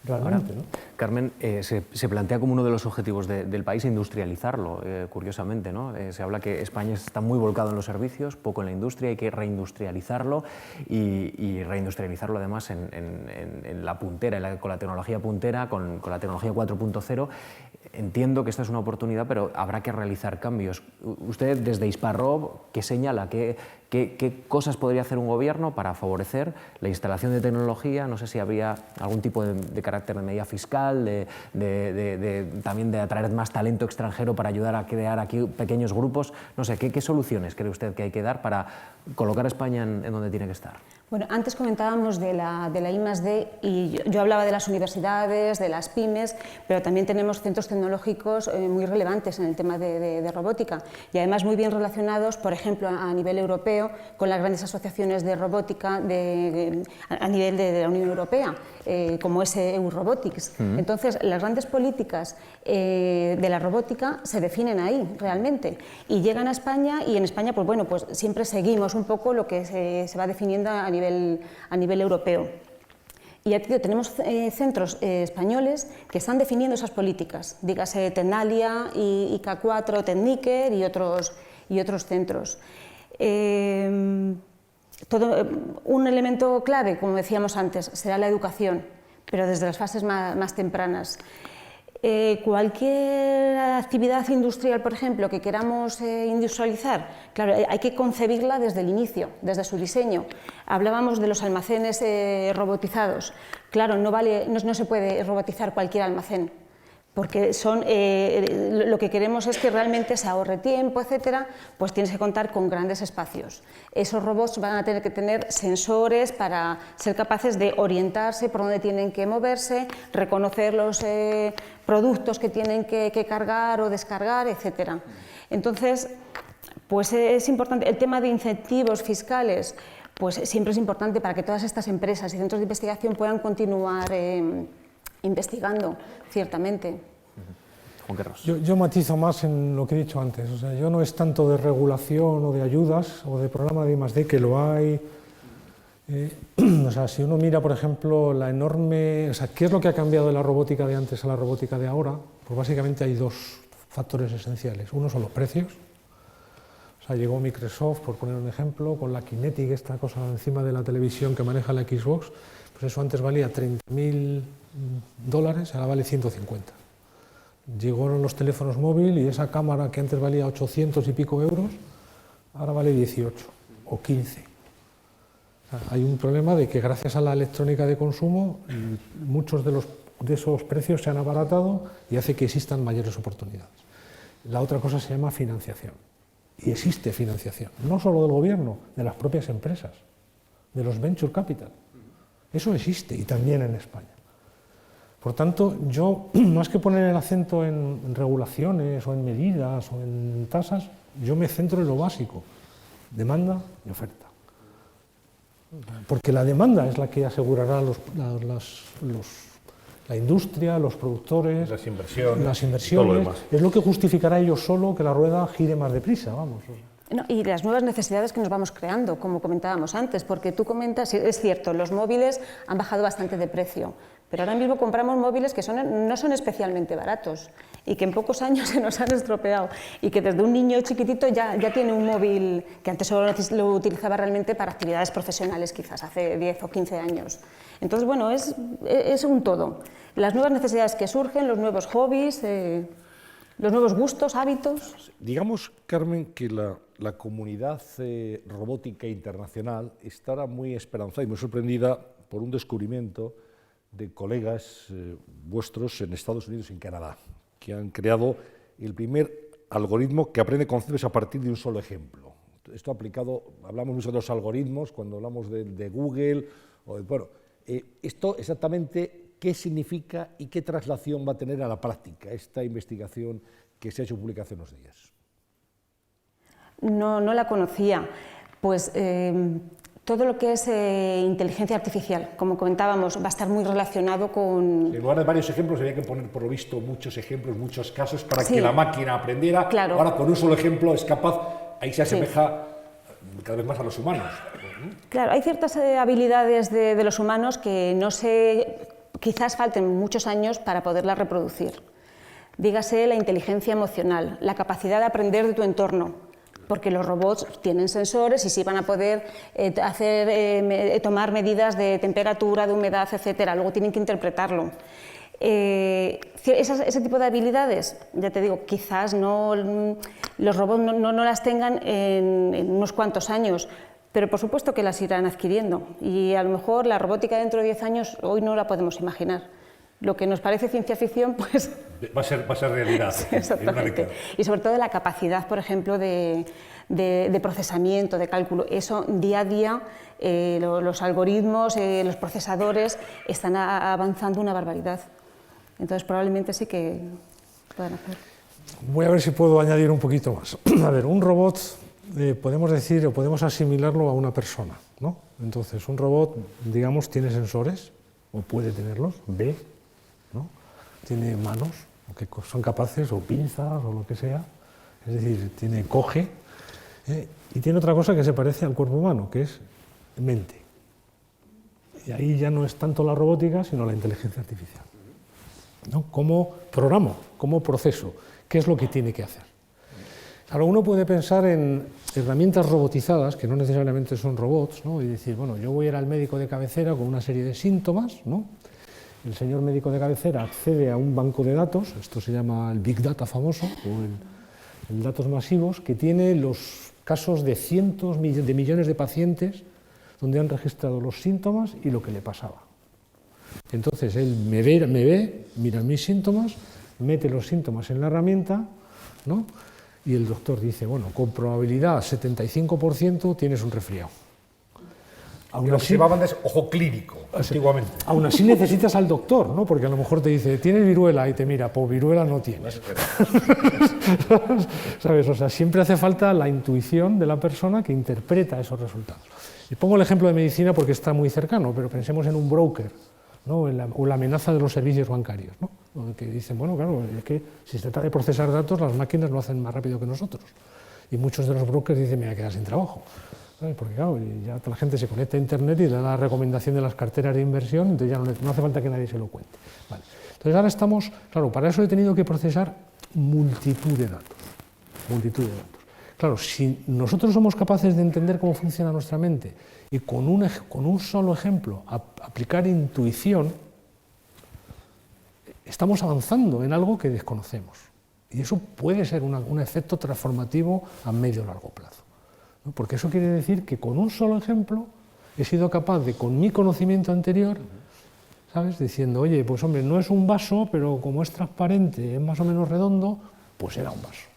Realmente, ¿no? Carmen, se plantea como uno de los objetivos del país industrializarlo, curiosamente, ¿no? Se habla que España está muy volcado en los servicios, poco en la industria, hay que reindustrializarlo y reindustrializarlo además en la puntera, con la tecnología puntera, con la tecnología 4.0. Entiendo que esta es una oportunidad, pero habrá que realizar cambios. Usted, desde Hisparrob, ¿qué señala? ¿Qué cosas podría hacer un gobierno para favorecer la instalación de tecnología? No sé si habría algún tipo de carácter de medida fiscal, también de atraer más talento extranjero para ayudar a crear aquí pequeños grupos. No sé, ¿qué soluciones cree usted que hay que dar para colocar a España en donde tiene que estar? Bueno, antes comentábamos de la I+D y yo hablaba de las universidades, de las pymes, pero también tenemos centros tecnológicos muy relevantes en el tema de robótica y además muy bien relacionados, por ejemplo, a nivel europeo, con las grandes asociaciones de robótica a nivel de la Unión Europea, como es EU Robotics. Entonces, las grandes políticas de la robótica se definen ahí, realmente, y llegan a España y en España, pues bueno, pues siempre seguimos un poco lo que se va definiendo a nivel europeo. Y ya te digo, tenemos centros españoles que están definiendo esas políticas, dígase Tecnalia, IK4, Techniker y otros centros. Un elemento clave, como decíamos antes, será la educación, pero desde las fases más tempranas. Cualquier actividad industrial, por ejemplo, que queramos industrializar, claro, hay que concebirla desde el inicio, desde su diseño. Hablábamos de los almacenes robotizados. Claro, no se puede robotizar cualquier almacén, porque lo que queremos es que realmente se ahorre tiempo, etcétera, pues tienes que contar con grandes espacios. Esos robots van a tener que tener sensores para ser capaces de orientarse por dónde tienen que moverse, reconocer los productos que tienen que cargar o descargar, etcétera. Entonces, pues es importante, el tema de incentivos fiscales, pues siempre es importante para que todas estas empresas y centros de investigación puedan continuar investigando, ciertamente. Juan Carlos. Yo matizo más en lo que he dicho antes. O sea, yo no es tanto de regulación o de ayudas o de programa de I+D, que lo hay. O sea, si uno mira, por ejemplo, la enorme... O sea, ¿qué es lo que ha cambiado de la robótica de antes a la robótica de ahora? Pues básicamente hay dos factores esenciales. Uno son los precios. O sea, llegó Microsoft, por poner un ejemplo, con la Kinetic, esta cosa encima de la televisión que maneja la Xbox, pues eso antes valía $30.000, ahora vale 150. Llegaron los teléfonos móviles y esa cámara que antes valía 800 y pico euros, ahora vale 18 o 15. O sea, hay un problema de que gracias a la electrónica de consumo, muchos de esos precios se han abaratado y hace que existan mayores oportunidades. La otra cosa se llama financiación. Y existe financiación, no solo del gobierno, de las propias empresas, de los venture capital. Eso existe y también en España. Por tanto, yo, más que poner el acento en regulaciones o en medidas o en tasas, yo me centro en lo básico, demanda y oferta. Porque la demanda es la que asegurará la industria, los productores, las inversiones, y todo lo demás. Es lo que justificará ellos solo que la rueda gire más deprisa, vamos. No, y las nuevas necesidades que nos vamos creando, como comentábamos antes, porque tú comentas, es cierto, los móviles han bajado bastante de precio, pero ahora mismo compramos móviles que no son especialmente baratos y que en pocos años se nos han estropeado y que desde un niño chiquitito ya tiene un móvil que antes solo lo utilizaba realmente para actividades profesionales, quizás hace 10 o 15 años. Entonces, bueno, es un todo. Las nuevas necesidades que surgen, los nuevos hobbies, los nuevos gustos, hábitos. Digamos, Carmen, que la comunidad robótica internacional estará muy esperanzada y muy sorprendida por un descubrimiento de colegas vuestros en Estados Unidos y en Canadá, que han creado el primer algoritmo que aprende conceptos a partir de un solo ejemplo. Esto aplicado, hablamos mucho de los algoritmos cuando hablamos de Google, esto exactamente qué significa y qué traslación va a tener a la práctica esta investigación que se ha hecho pública hace unos días. No la conocía. Pues todo lo que es inteligencia artificial, como comentábamos, va a estar muy relacionado con... En lugar de varios ejemplos, había que poner, por lo visto, muchos ejemplos, muchos casos, para que la máquina aprendiera. Claro. Ahora, con un solo ejemplo, es capaz, ahí se asemeja cada vez más a los humanos. Claro, hay ciertas habilidades de los humanos que quizás falten muchos años para poderlas reproducir. Dígase la inteligencia emocional, la capacidad de aprender de tu entorno, porque los robots tienen sensores y sí van a poder tomar medidas de temperatura, de humedad, etcétera. Luego tienen que interpretarlo. Ese tipo de habilidades, ya te digo, quizás los robots no las tengan en unos cuantos años, pero por supuesto que las irán adquiriendo. Y a lo mejor la robótica dentro de 10 años hoy no la podemos imaginar. Lo que nos parece ciencia ficción, pues... Va a ser realidad. Sí, exactamente. Y sobre todo la capacidad, por ejemplo, de procesamiento, de cálculo. Eso día a día, los algoritmos, los procesadores están avanzando una barbaridad. Entonces probablemente sí que puedan hacer. Voy a ver si puedo añadir un poquito más. A ver, un robot podemos decir o podemos asimilarlo a una persona, ¿no? Entonces un robot, digamos, tiene sensores, o puede tenerlos, ve, ¿no? Tiene manos, que son capaces, o pinzas, o lo que sea, es decir, coge, y tiene otra cosa que se parece al cuerpo humano, que es mente. Y ahí ya no es tanto la robótica, sino la inteligencia artificial, ¿no? ¿Cómo programo? ¿Cómo proceso? ¿Qué es lo que tiene que hacer? Ahora, uno puede pensar en herramientas robotizadas, que no necesariamente son robots, ¿no? Y decir, bueno, yo voy a ir al médico de cabecera con una serie de síntomas, ¿no? El señor médico de cabecera accede a un banco de datos, esto se llama el Big Data famoso, o el datos masivos, que tiene los casos de cientos de millones de pacientes donde han registrado los síntomas y lo que le pasaba. Entonces, él me ve, mira mis síntomas, mete los síntomas en la herramienta, ¿no? Y el doctor dice, bueno, con probabilidad 75% tienes un resfriado. Lo que se llamaban es ojo clínico, antiguamente. Aún así necesitas al doctor, ¿no? Porque a lo mejor te dice, tienes viruela, y te mira, pues viruela no tienes. ¿Sabes? O sea, siempre hace falta la intuición de la persona que interpreta esos resultados. Y pongo el ejemplo de medicina porque está muy cercano, pero pensemos en un broker, ¿no? O la amenaza de los servicios bancarios, ¿no? Que dicen, bueno, claro, es que si se trata de procesar datos, las máquinas lo hacen más rápido que nosotros. Y muchos de los brokers dicen, me voy a quedar sin trabajo, ¿sabes? Porque claro, ya la gente se conecta a Internet y le da la recomendación de las carteras de inversión, entonces ya no hace falta que nadie se lo cuente. Vale. Entonces ahora estamos, claro, para eso he tenido que procesar multitud de datos. Claro, si nosotros somos capaces de entender cómo funciona nuestra mente y con un solo ejemplo aplicar intuición, estamos avanzando en algo que desconocemos. Y eso puede ser un efecto transformativo a medio o largo plazo, ¿no? Porque eso quiere decir que con un solo ejemplo he sido capaz de, con mi conocimiento anterior, ¿sabes? Diciendo, oye, pues hombre, no es un vaso, pero como es transparente, es más o menos redondo, pues era un vaso,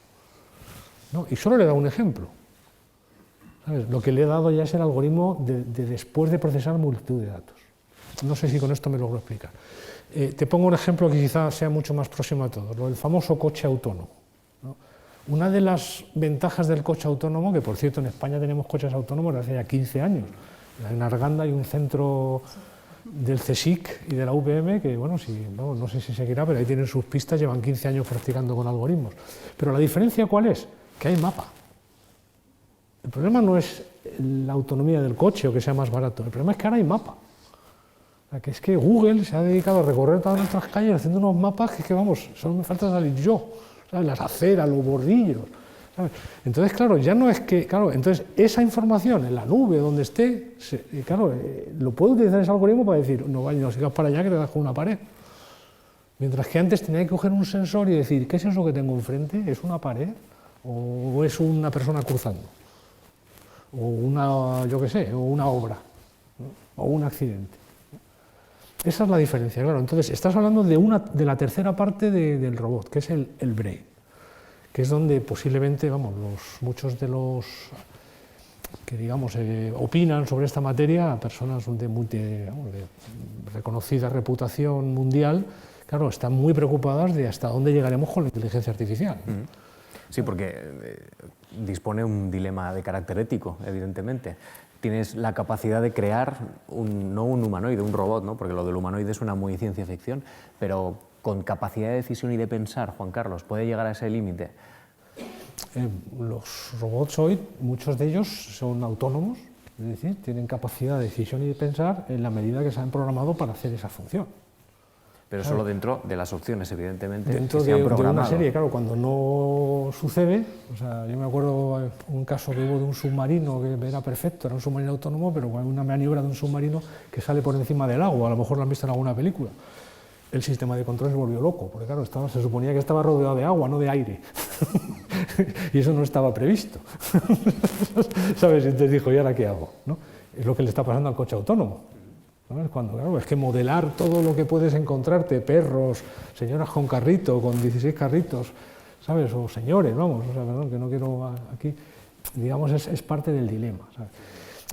¿no? Y solo le he dado un ejemplo, ¿sabes? Lo que le he dado ya es el algoritmo de después de procesar multitud de datos. No sé si con esto me logro explicar. Te pongo un ejemplo que quizás sea mucho más próximo a todos, el famoso coche autónomo, ¿no? Una de las ventajas del coche autónomo, que por cierto en España tenemos coches autónomos desde hace ya 15 años, en Arganda hay un centro del CSIC y de la UPM, que bueno, no sé si seguirá, pero ahí tienen sus pistas, llevan 15 años practicando con algoritmos. Pero la diferencia ¿cuál es? Que hay mapa. El problema no es la autonomía del coche o que sea más barato, el problema es que ahora hay mapa. Que es que Google se ha dedicado a recorrer todas nuestras calles haciendo unos mapas que vamos, solo me falta salir yo, ¿sabes? Las aceras, los bordillos, ¿sabes? Entonces, claro, ya no es que, claro, entonces esa información en la nube donde esté, claro, lo puede utilizar ese algoritmo para decir, no vayas, no sigas para allá que te das con una pared. Mientras que antes tenía que coger un sensor y decir, ¿qué es eso que tengo enfrente? ¿Es una pared? ¿O es una persona cruzando? ¿O una, yo qué sé, o una obra? ¿No? ¿O un accidente? Esa es la diferencia, claro. Entonces, estás hablando de la tercera parte del robot, que es el brain, que es donde posiblemente, vamos, muchos de los que, digamos, opinan sobre esta materia, personas de reconocida reputación mundial, claro, están muy preocupadas de hasta dónde llegaremos con la inteligencia artificial. Sí, porque dispone un dilema de carácter ético, evidentemente. Tienes la capacidad de crear no un humanoide, un robot, ¿no? Porque lo del humanoide suena muy ciencia ficción, pero con capacidad de decisión y de pensar, Juan Carlos, ¿puede llegar a ese límite? Los robots hoy, muchos de ellos son autónomos, es decir, tienen capacidad de decisión y de pensar en la medida que se han programado para hacer esa función. Pero solo dentro de las opciones, evidentemente, dentro que se han programado. De una serie, claro, cuando no sucede, o sea, yo me acuerdo un caso que hubo de un submarino que era perfecto, era un submarino autónomo, pero con una maniobra de un submarino que sale por encima del agua, a lo mejor lo han visto en alguna película. El sistema de control se volvió loco, porque claro, se suponía que estaba rodeado de agua, no de aire, y eso no estaba previsto, ¿sabes? Y entonces dijo, ¿y ahora qué hago? ¿No? Es lo que le está pasando al coche autónomo. ¿Sabes? Cuando, claro, es que modelar todo lo que puedes encontrarte, perros, señoras con carrito, con 16 carritos, ¿sabes? O señores, vamos, o sea, perdón, que no quiero aquí, digamos, es parte del dilema, ¿sabes?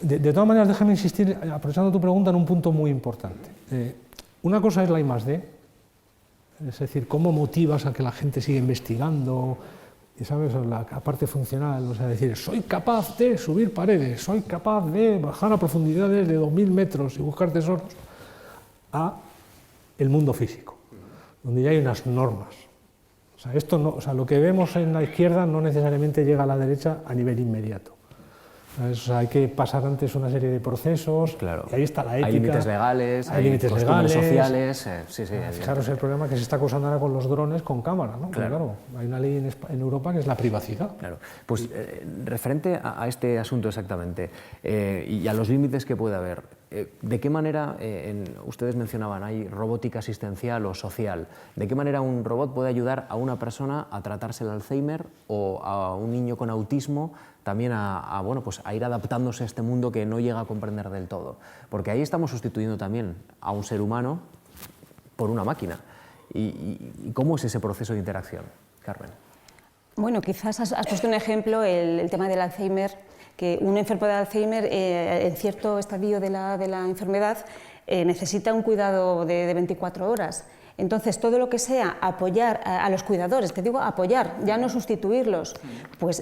De todas maneras, déjame insistir, aprovechando tu pregunta, en un punto muy importante. Una cosa es la I+D, es decir, cómo motivas a que la gente siga investigando, ¿sabes? La parte funcional, o sea, decir, soy capaz de subir paredes, soy capaz de bajar a profundidades de 2000 metros y buscar tesoros, a el mundo físico, donde ya hay unas normas. O sea, esto no, o sea, lo que vemos en la izquierda no necesariamente llega a la derecha a nivel inmediato. O sea, hay que pasar antes una serie de procesos, claro. Y ahí está la ética. Hay límites legales, hay límites costumbres legales, sociales. Fijaros el problema que se está causando ahora con los drones con cámara, ¿no? Claro, hay una ley en Europa que es la privacidad. Claro. Pues referente a este asunto exactamente y a los límites que puede haber, ¿de qué manera, ustedes mencionaban, hay robótica asistencial o social, ¿de qué manera un robot puede ayudar a una persona a tratarse el Alzheimer o a un niño con autismo también a ir adaptándose a este mundo que no llega a comprender del todo? Porque ahí estamos sustituyendo también a un ser humano por una máquina. ¿Y cómo es ese proceso de interacción, Carmen? Bueno, quizás has puesto un ejemplo, el tema del Alzheimer, que un enfermo de Alzheimer en cierto estadio de la enfermedad necesita un cuidado de 24 horas. Entonces, todo lo que sea apoyar a los cuidadores, te digo apoyar, ya no sustituirlos, pues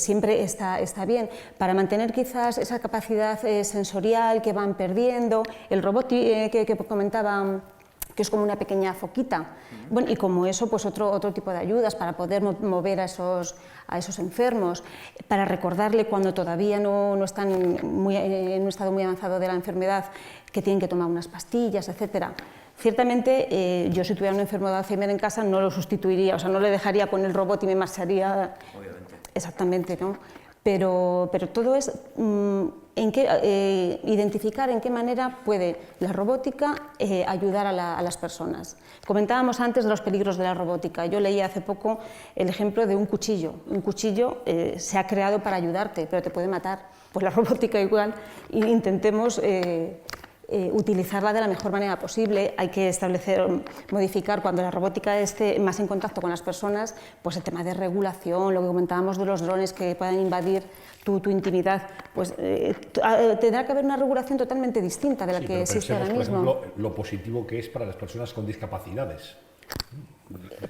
siempre está bien. Para mantener quizás esa capacidad sensorial que van perdiendo, el robot que comentaba, que es como una pequeña foquita. Bueno, y como eso, pues otro tipo de ayudas para poder mover a esos enfermos, para recordarle cuando todavía no están en un estado muy avanzado de la enfermedad, que tienen que tomar unas pastillas, etcétera. Ciertamente, yo si tuviera un enfermo de Alzheimer en casa no lo sustituiría, o sea, no le dejaría con el robot y me marcharía. Obviamente. Exactamente, ¿no? Pero todo es identificar en qué manera puede la robótica ayudar a las personas. Comentábamos antes de los peligros de la robótica. Yo leí hace poco el ejemplo de un cuchillo. Un cuchillo se ha creado para ayudarte, pero te puede matar. Pues la robótica igual, e intentemos utilizarla de la mejor manera posible. Hay que modificar cuando la robótica esté más en contacto con las personas, pues el tema de regulación, lo que comentábamos de los drones que puedan invadir tu intimidad, pues tendrá que haber una regulación totalmente distinta de la que existe ahora mismo. Por ejemplo, lo positivo que es para las personas con discapacidades.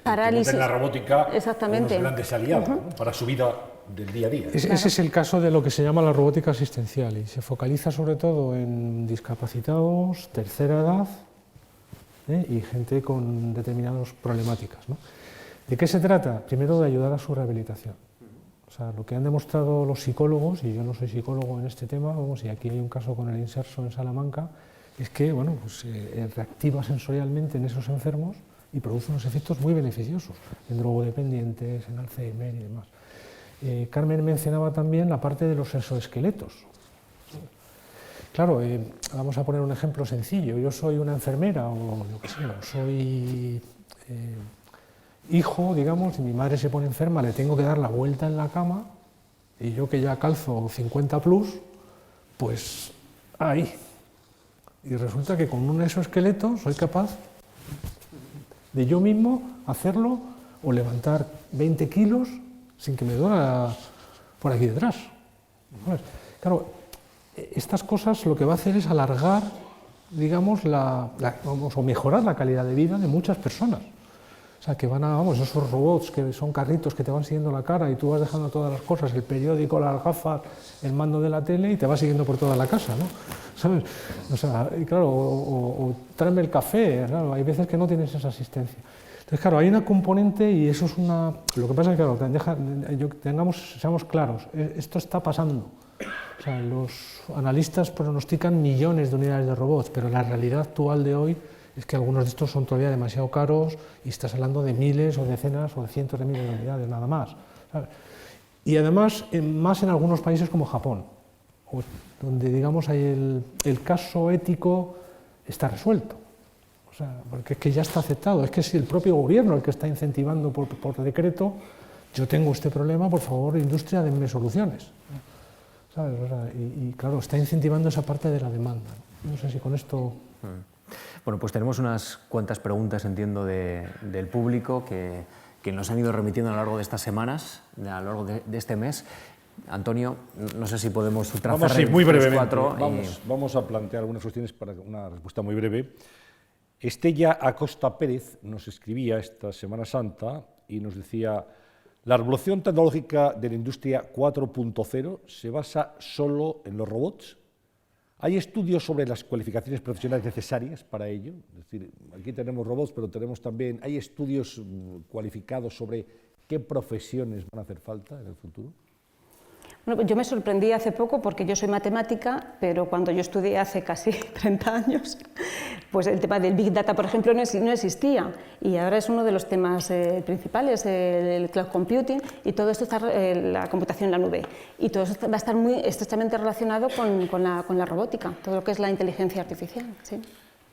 Parálisis. En la robótica, exactamente, unos grandes aliados, ¿no? Para su vida del día a día. Ese es el caso de lo que se llama la robótica asistencial y se focaliza sobre todo en discapacitados, tercera edad y gente con determinadas problemáticas, ¿no? ¿De qué se trata? Primero de ayudar a su rehabilitación. O sea, lo que han demostrado los psicólogos, y yo no soy psicólogo en este tema, vamos, y aquí hay un caso con el Inserso en Salamanca, es que bueno, pues, reactiva sensorialmente en esos enfermos y produce unos efectos muy beneficiosos en drogodependientes, en Alzheimer y demás. Carmen mencionaba también la parte de los exoesqueletos. Claro, vamos a poner un ejemplo sencillo. Yo soy una enfermera o yo qué sé, soy hijo, digamos, y mi madre se pone enferma, le tengo que dar la vuelta en la cama y yo que ya calzo 50 plus, pues ahí. Y resulta que con un exoesqueleto soy capaz de yo mismo hacerlo o levantar 20 kilos sin que me duela por aquí detrás. Claro, estas cosas lo que va a hacer es alargar, digamos, o mejorar la calidad de vida de muchas personas. O sea, que van a, vamos, esos robots que son carritos que te van siguiendo la cara y tú vas dejando todas las cosas, el periódico, las gafas, el mando de la tele y te va siguiendo por toda la casa, ¿no? ¿Sabes? O sea, y claro, o tráeme el café, claro, hay veces que no tienes esa asistencia. Entonces, claro, hay una componente y eso es una... Lo que pasa es que, claro, seamos claros, esto está pasando. O sea, los analistas pronostican millones de unidades de robots, pero la realidad actual de hoy es que algunos de estos son todavía demasiado caros y estás hablando de miles o decenas o de cientos de miles de unidades, nada más, ¿sabes? Y además, más en algunos países como Japón, donde, digamos, hay el caso ético está resuelto. O sea, porque es que ya está aceptado, es que es el propio gobierno el que está incentivando por decreto, yo tengo este problema, por favor, industria, denme soluciones. ¿Sabes? O sea, y claro, está incentivando esa parte de la demanda. No sé si con esto... Bueno, pues tenemos unas cuantas preguntas, entiendo, del público que nos han ido remitiendo a lo largo de estas semanas, a lo largo de este mes. Antonio, no sé si podemos trazar muy brevemente. Cuatro. Vamos a plantear algunas cuestiones para una respuesta muy breve. Estella Acosta Pérez nos escribía esta Semana Santa y nos decía: la revolución tecnológica de la industria 4.0 se basa solo en los robots. ¿Hay estudios sobre las cualificaciones profesionales necesarias para ello? Es decir, aquí tenemos robots, pero tenemos también... ¿Hay estudios cualificados sobre qué profesiones van a hacer falta en el futuro? Bueno, yo me sorprendí hace poco porque yo soy matemática, pero cuando yo estudié hace casi 30 años, pues el tema del Big Data, por ejemplo, no existía. Y ahora es uno de los temas principales, el cloud computing, y todo esto está, la computación en la nube. Y todo esto va a estar muy estrechamente relacionado con la robótica, todo lo que es la inteligencia artificial. ¿Sí?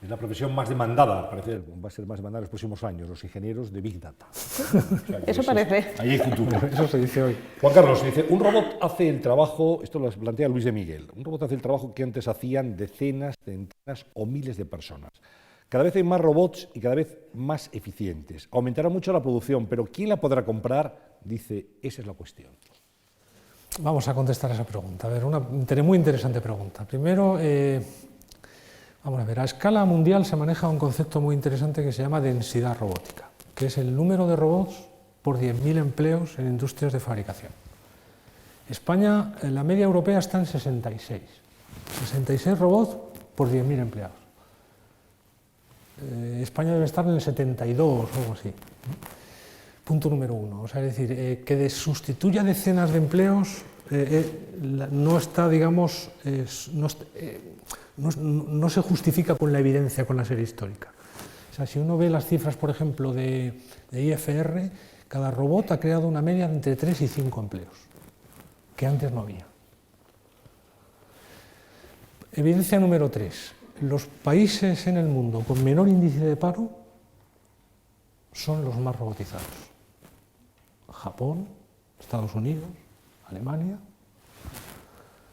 Es la profesión más demandada, parece, va a ser más demandada en los próximos años, los ingenieros de Big Data. O sea, eso parece. Ahí hay futuro. Eso se dice hoy. Juan Carlos dice, un robot hace el trabajo, esto lo plantea Luis de Miguel, un robot hace el trabajo que antes hacían decenas, centenas o miles de personas. Cada vez hay más robots y cada vez más eficientes. Aumentará mucho la producción, pero ¿quién la podrá comprar? Dice, esa es la cuestión. Vamos a contestar a esa pregunta. A ver, una muy interesante pregunta. Primero, Vamos a ver, a escala mundial se maneja un concepto muy interesante que se llama densidad robótica, que es el número de robots por 10.000 empleos en industrias de fabricación. España, la media europea está en 66. 66 robots por 10.000 empleados. España debe estar en el 72 o algo así. Punto número 1. O sea, es decir, que sustituya decenas de empleos no está, digamos, no se justifica con la evidencia, con la serie histórica. O sea, si uno ve las cifras, por ejemplo, de IFR, cada robot ha creado una media de entre 3 y 5 empleos, que antes no había. Evidencia número 3. Los países en el mundo con menor índice de paro son los más robotizados. Japón, Estados Unidos, Alemania.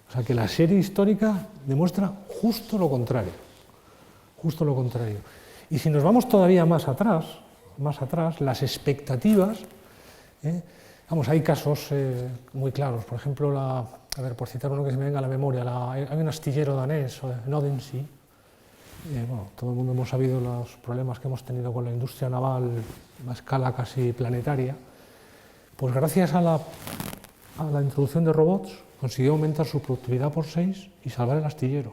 O sea que la serie histórica demuestra justo lo contrario. Justo lo contrario. Y si nos vamos todavía más atrás, las expectativas, vamos, hay casos muy claros. Por ejemplo, a ver, por citar uno que se me venga a la memoria, hay un astillero danés, Nodensee. Bueno, todo el mundo hemos sabido los problemas que hemos tenido con la industria naval a escala casi planetaria. Pues gracias a la introducción de robots consiguió aumentar su productividad por 6 y salvar el astillero.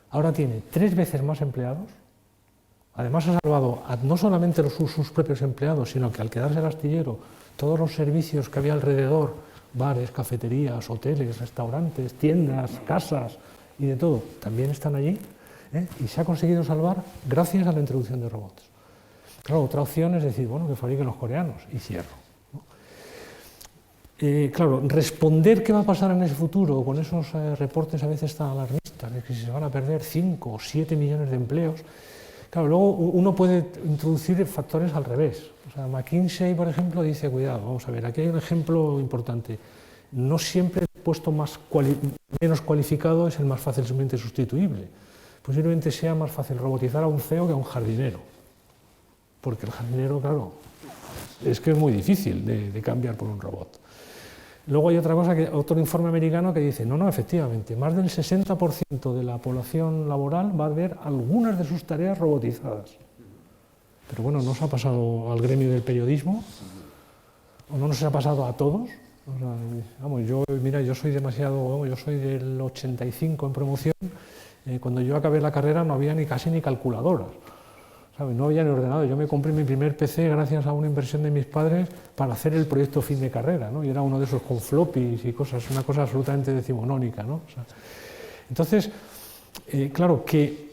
Ahora tiene 3 veces más empleados. Además ha salvado no solamente sus propios empleados, sino que al quedarse el astillero, todos los servicios que había alrededor, bares, cafeterías, hoteles, restaurantes, tiendas, casas y de todo, también están allí. Y se ha conseguido salvar gracias a la introducción de robots. Claro, otra opción es decir, bueno, que fabriquen los coreanos, y cierro, ¿no? Claro, responder qué va a pasar en ese futuro con esos reportes a veces tan alarmistas, de que se van a perder 5 o 7 millones de empleos, claro, luego uno puede introducir factores al revés. O sea, McKinsey, por ejemplo, dice, cuidado, vamos a ver, aquí hay un ejemplo importante. No siempre el puesto menos cualificado es el más fácilmente sustituible. Posiblemente sea más fácil robotizar a un CEO que a un jardinero, porque el jardinero, claro, es que es muy difícil de cambiar por un robot. Luego hay otra cosa, otro informe americano que dice, no, efectivamente, más del 60% de la población laboral va a ver algunas de sus tareas robotizadas. Pero bueno, ¿no se ha pasado al gremio del periodismo? ¿O no nos ha pasado a todos? O sea, vamos, yo soy yo soy del 85 en promoción. Cuando yo acabé la carrera no había casi ni calculadoras, ¿sabes? No había ni ordenador. Yo me compré mi primer PC gracias a una inversión de mis padres para hacer el proyecto fin de carrera, ¿no? Y era uno de esos con floppies y cosas, una cosa absolutamente decimonónica, ¿no? O sea, entonces, claro, que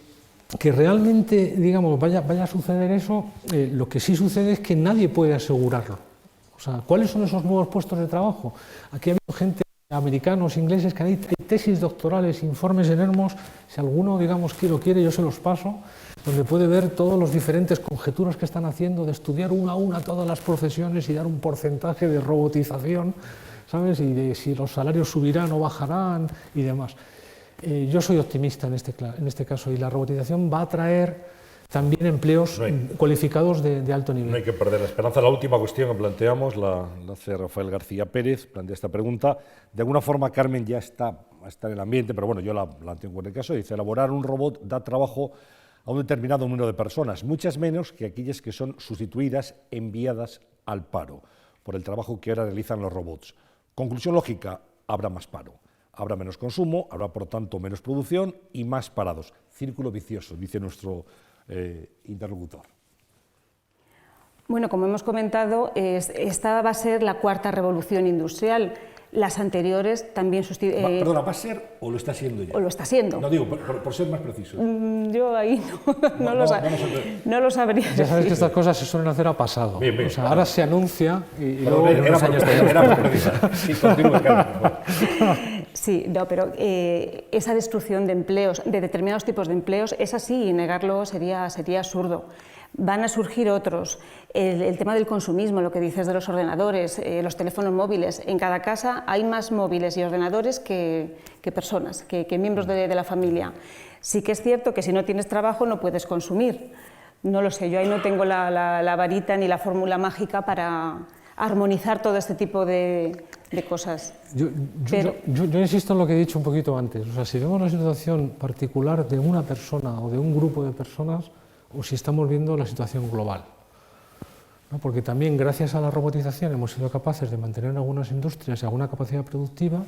realmente, digamos, vaya a suceder eso, lo que sí sucede es que nadie puede asegurarlo. O sea, ¿cuáles son esos nuevos puestos de trabajo? Aquí ha habido gente, americanos, ingleses, que hay tesis doctorales, informes en Hermos, si alguno, digamos, que lo quiere, yo se los paso, donde puede ver todas las diferentes conjeturas que están haciendo de estudiar una a una todas las profesiones y dar un porcentaje de robotización, ¿sabes? Y de si los salarios subirán o bajarán y demás. Yo soy optimista en este caso, y la robotización va a traer también empleos cualificados de alto nivel. No hay que perder la esperanza. La última cuestión que planteamos, la hace Rafael García Pérez, plantea esta pregunta. De alguna forma, Carmen ya está en el ambiente, pero bueno, yo la planteo en cualquier caso. Dice, elaborar un robot da trabajo a un determinado número de personas, muchas menos que aquellas que son sustituidas, enviadas al paro, por el trabajo que ahora realizan los robots. Conclusión lógica, habrá más paro. Habrá menos consumo, habrá por tanto menos producción y más parados. Círculo vicioso, dice nuestro interlocutor. Bueno, como hemos comentado, esta va a ser la cuarta revolución industrial. Las anteriores también sustituyen... Perdona, ¿va a ser o lo está siendo ya? O lo está siendo. No digo, por ser más preciso. Yo ahí no lo sabría. Ya sabes que estas cosas se suelen hacer a pasado. Bien. O sea, ahora se anuncia y luego en unos años sí, continúe, Carmen. Sí, no, pero esa destrucción de empleos, de determinados tipos de empleos, es así, y negarlo sería absurdo. Van a surgir otros. El tema del consumismo, lo que dices de los ordenadores, los teléfonos móviles. En cada casa hay más móviles y ordenadores que personas, que miembros de la familia. Sí que es cierto que si no tienes trabajo no puedes consumir. No lo sé, yo ahí no tengo la varita ni la fórmula mágica para armonizar todo este tipo de cosas. Yo insisto en lo que he dicho un poquito antes. O sea, si vemos la situación particular de una persona o de un grupo de personas, o si estamos viendo la situación global, ¿no? Porque también gracias a la robotización hemos sido capaces de mantener algunas industrias y alguna capacidad productiva,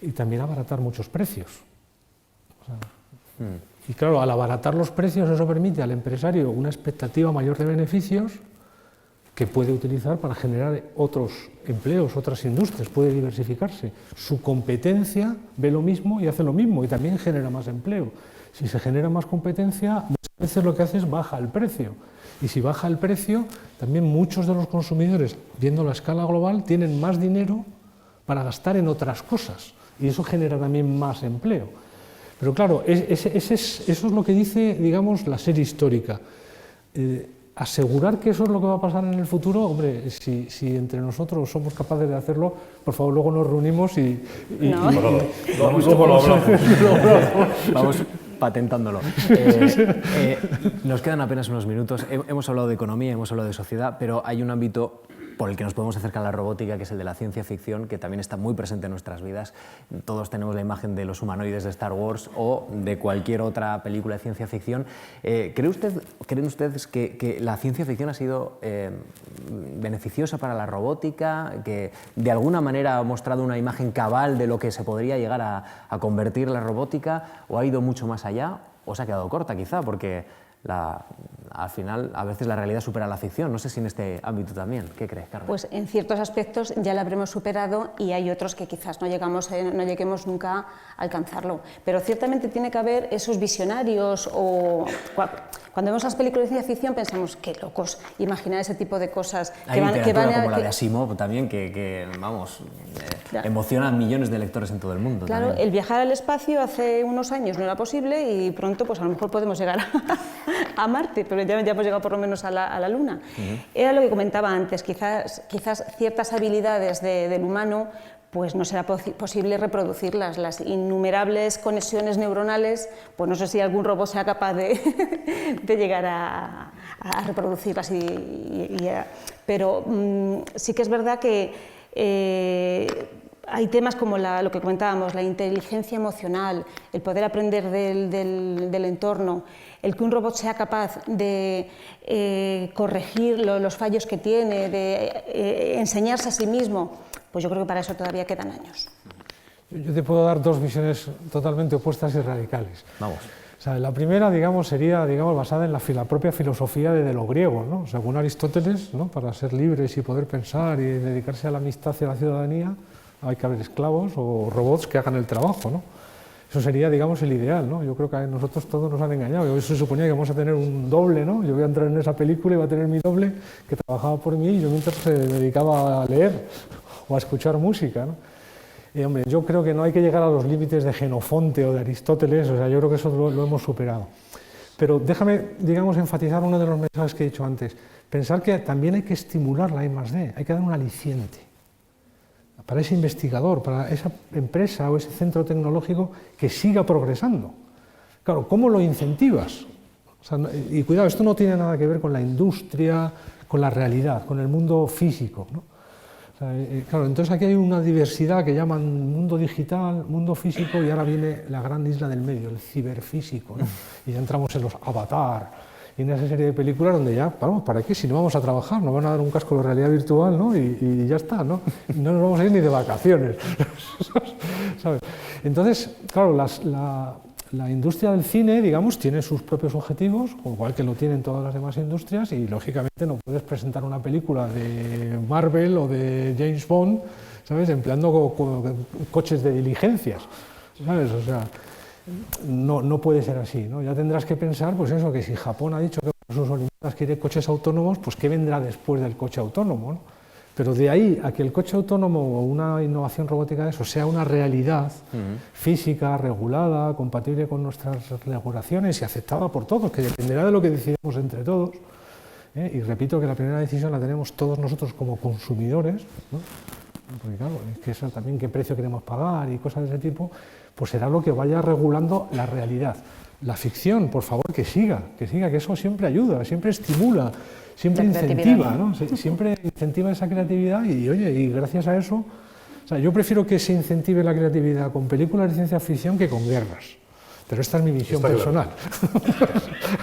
y también abaratar muchos precios. O sea, y claro, al abaratar los precios eso permite al empresario una expectativa mayor de beneficios que puede utilizar para generar otros empleos, otras industrias, puede diversificarse. Su competencia ve lo mismo y hace lo mismo y también genera más empleo. Si se genera más competencia, muchas veces lo que hace es baja el precio. Y si baja el precio, también muchos de los consumidores, viendo la escala global, tienen más dinero para gastar en otras cosas. Y eso genera también más empleo. Pero claro, eso es lo que dice, digamos, la serie histórica. Asegurar que eso es lo que va a pasar en el futuro, hombre, si entre nosotros somos capaces de hacerlo, por favor, luego nos reunimos vamos patentándolo. Nos quedan apenas unos minutos. Hemos hablado de economía, hemos hablado de sociedad, pero hay un ámbito por el que nos podemos acercar a la robótica, que es el de la ciencia ficción, que también está muy presente en nuestras vidas. Todos tenemos la imagen de los humanoides de Star Wars o de cualquier otra película de ciencia ficción. ¿Creen ustedes que la ciencia ficción ha sido beneficiosa para la robótica, que de alguna manera ha mostrado una imagen cabal de lo que se podría llegar a convertir la robótica, o ha ido mucho más allá, o se ha quedado corta quizá, porque al final a veces la realidad supera la ficción? No sé si en este ámbito también. ¿Qué crees, Carmen? Pues en ciertos aspectos ya la habremos superado y hay otros que quizás no lleguemos nunca a alcanzarlo. Pero ciertamente tiene que haber esos visionarios o... Cuando vemos las películas de ciencia ficción pensamos, qué locos, imaginar ese tipo de cosas. Hay literatura como la de Asimov también, que emociona a millones de lectores en todo el mundo. Claro, también. el viajar al espacio hace unos años no era posible y pronto pues a lo mejor podemos llegar a Marte, pero ya hemos llegado por lo menos a la Luna. Era lo que comentaba antes, quizás ciertas habilidades del humano pues no será posible reproducirlas. Las innumerables conexiones neuronales, pues no sé si algún robot sea capaz de llegar a reproducirlas. Pero sí que es verdad que hay temas como lo que comentábamos, la inteligencia emocional, el poder aprender del entorno, el que un robot sea capaz de corregir los fallos que tiene, de enseñarse a sí mismo. Pues yo creo que para eso todavía quedan años. Yo te puedo dar dos visiones totalmente opuestas y radicales. Vamos. O sea, la primera, digamos, sería basada en la propia filosofía de los griegos, ¿no? Según Aristóteles, ¿no? Para ser libres y poder pensar y dedicarse a la amistad y a la ciudadanía, hay que haber esclavos o robots que hagan el trabajo, ¿no? Eso sería, digamos, el ideal, ¿no? Yo creo que a nosotros todos nos han engañado. Yo se suponía que vamos a tener un doble, ¿no? Yo voy a entrar en esa película y va a tener mi doble que trabajaba por mí y yo mientras se dedicaba a leer o a escuchar música, ¿no? Hombre, yo creo que no hay que llegar a los límites de Jenofonte o de Aristóteles, o sea, yo creo que eso lo hemos superado. Pero déjame, digamos, enfatizar uno de los mensajes que he dicho antes. Pensar que también hay que estimular la I+D, hay que dar un aliciente para ese investigador, para esa empresa o ese centro tecnológico que siga progresando. Claro, ¿cómo lo incentivas? O sea, y cuidado, esto no tiene nada que ver con la industria, con la realidad, con el mundo físico, ¿no? O sea, claro, entonces aquí hay una diversidad que llaman mundo digital, mundo físico, y ahora viene la gran isla del medio, el ciberfísico, ¿no? Y ya entramos en los Avatar, y en esa serie de películas donde ya, vamos, ¿para qué? Si no vamos a trabajar, nos van a dar un casco de realidad virtual, ¿no? Y ya está, ¿no? No nos vamos a ir ni de vacaciones, ¿sabes? Entonces, claro, la industria del cine, digamos, tiene sus propios objetivos, igual que lo tienen todas las demás industrias, y lógicamente no puedes presentar una película de Marvel o de James Bond, ¿sabes?, empleando coches de diligencias, ¿sabes? O sea, no puede ser así, ¿no? Ya tendrás que pensar, pues eso, que si Japón ha dicho que para sus Olimpiadas quiere coches autónomos, pues ¿qué vendrá después del coche autónomo, ¿no? Pero de ahí a que el coche autónomo o una innovación robótica de eso sea una realidad física, regulada, compatible con nuestras regulaciones y aceptada por todos, que dependerá de lo que decidamos entre todos, y repito que la primera decisión la tenemos todos nosotros como consumidores, ¿no? porque claro, es que eso también qué precio queremos pagar y cosas de ese tipo, pues será lo que vaya regulando la realidad. La ficción, por favor, que siga, que eso siempre ayuda, siempre estimula, siempre incentiva, ¿no? Siempre incentiva esa creatividad y, oye, y gracias a eso, o sea, yo prefiero que se incentive la creatividad con películas de ciencia ficción que con guerras. Pero esta es mi visión personal.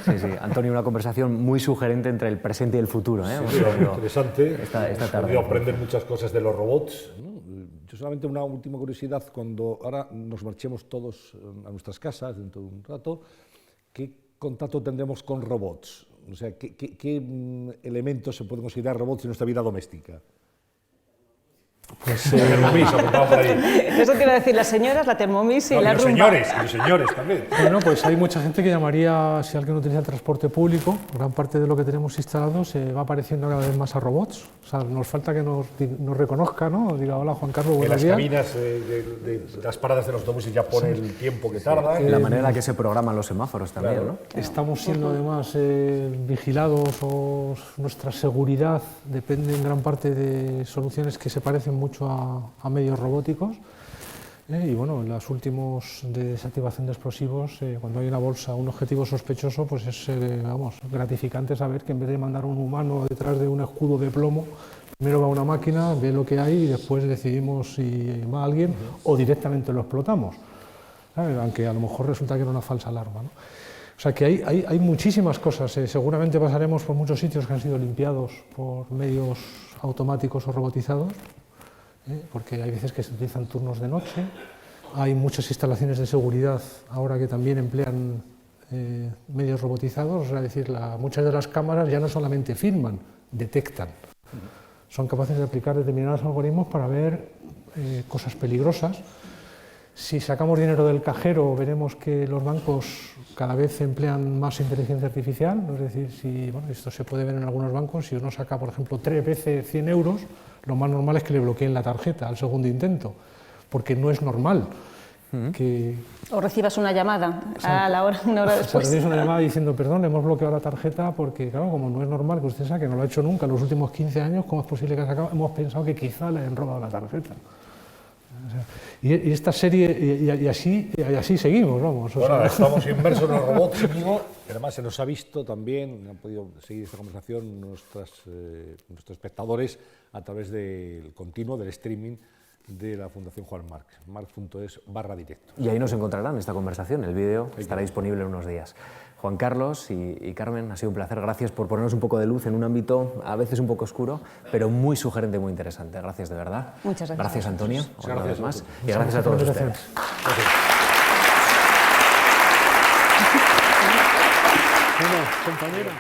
Sí, sí. Antonio, una conversación muy sugerente entre el presente y el futuro, ¿eh? Sí, interesante. Esta Hemos tarde. podido aprender muchas cosas de los robots, ¿no? Yo solamente una última curiosidad, cuando ahora nos marchemos todos a nuestras casas dentro de un rato, ¿qué contacto tendremos con robots? O sea, ¿qué elementos se pueden considerar robots en nuestra vida doméstica? Pues, La Thermomix, apuntaba por ahí. Eso te iba a decir las señoras, la Thermomix y No, la y los rumba. señores también. bueno, pues hay mucha gente que llamaría, si alguien utiliza el transporte público, gran parte de lo que tenemos instalado se va pareciendo cada vez más a robots. O sea, nos falta que nos reconozca, ¿no? Diga, hola Juan Carlos, En buenos las días. cabinas de las paradas de los autobuses ya pone el tiempo que tarda. La manera en la que se programan los semáforos también, Claro. ¿no? Estamos siendo además vigilados, o nuestra seguridad depende en gran parte de soluciones que se parecen mucho a medios robóticos. Y bueno, en los últimos de desactivación de explosivos, cuando hay una bolsa, un objetivo sospechoso, pues es gratificante saber que en vez de mandar un humano detrás de un escudo de plomo, primero va una máquina, ve lo que hay y después decidimos si va alguien o directamente lo explotamos, ¿sabes? Aunque a lo mejor resulta que era una falsa alarma, ¿no? O sea que hay muchísimas cosas. Seguramente pasaremos por muchos sitios que han sido limpiados por medios automáticos o robotizados, porque hay veces que se utilizan turnos de noche, hay muchas instalaciones de seguridad ahora que también emplean medios robotizados, o sea, es decir, muchas de las cámaras ya no solamente filman, detectan, son capaces de aplicar determinados algoritmos para ver cosas peligrosas. Si sacamos dinero del cajero, veremos que los bancos cada vez emplean más inteligencia artificial, es decir, bueno, esto se puede ver en algunos bancos, si uno saca, por ejemplo, 3 veces 100 euros, lo más normal es que le bloqueen la tarjeta al segundo intento, porque no es normal que... O recibas una llamada a la hora, una hora después. Recibes una llamada diciendo, perdón, hemos bloqueado la tarjeta porque, claro, como no es normal que usted saque, no lo ha hecho nunca en los últimos 15 años, ¿cómo es posible que ha sacado? Hemos pensado que quizá le han robado la tarjeta. O sea, y esta serie, y así seguimos, vamos. O Bueno, sea, estamos inmersos en los robots, Íñigo. Además, se nos ha visto también, han podido seguir esta conversación nuestros espectadores a través del continuo, del streaming de la Fundación Juan March, march.es/directo. Y ahí nos encontrarán esta conversación, el vídeo estará disponible en unos días. Juan Carlos y Carmen, ha sido un placer, gracias por ponernos un poco de luz en un ámbito a veces un poco oscuro, pero muy sugerente, muy interesante. Gracias de verdad. Muchas gracias. Gracias, Antonio, una vez más, y Muchas gracias a todos gracias. ustedes. Bueno, compañera.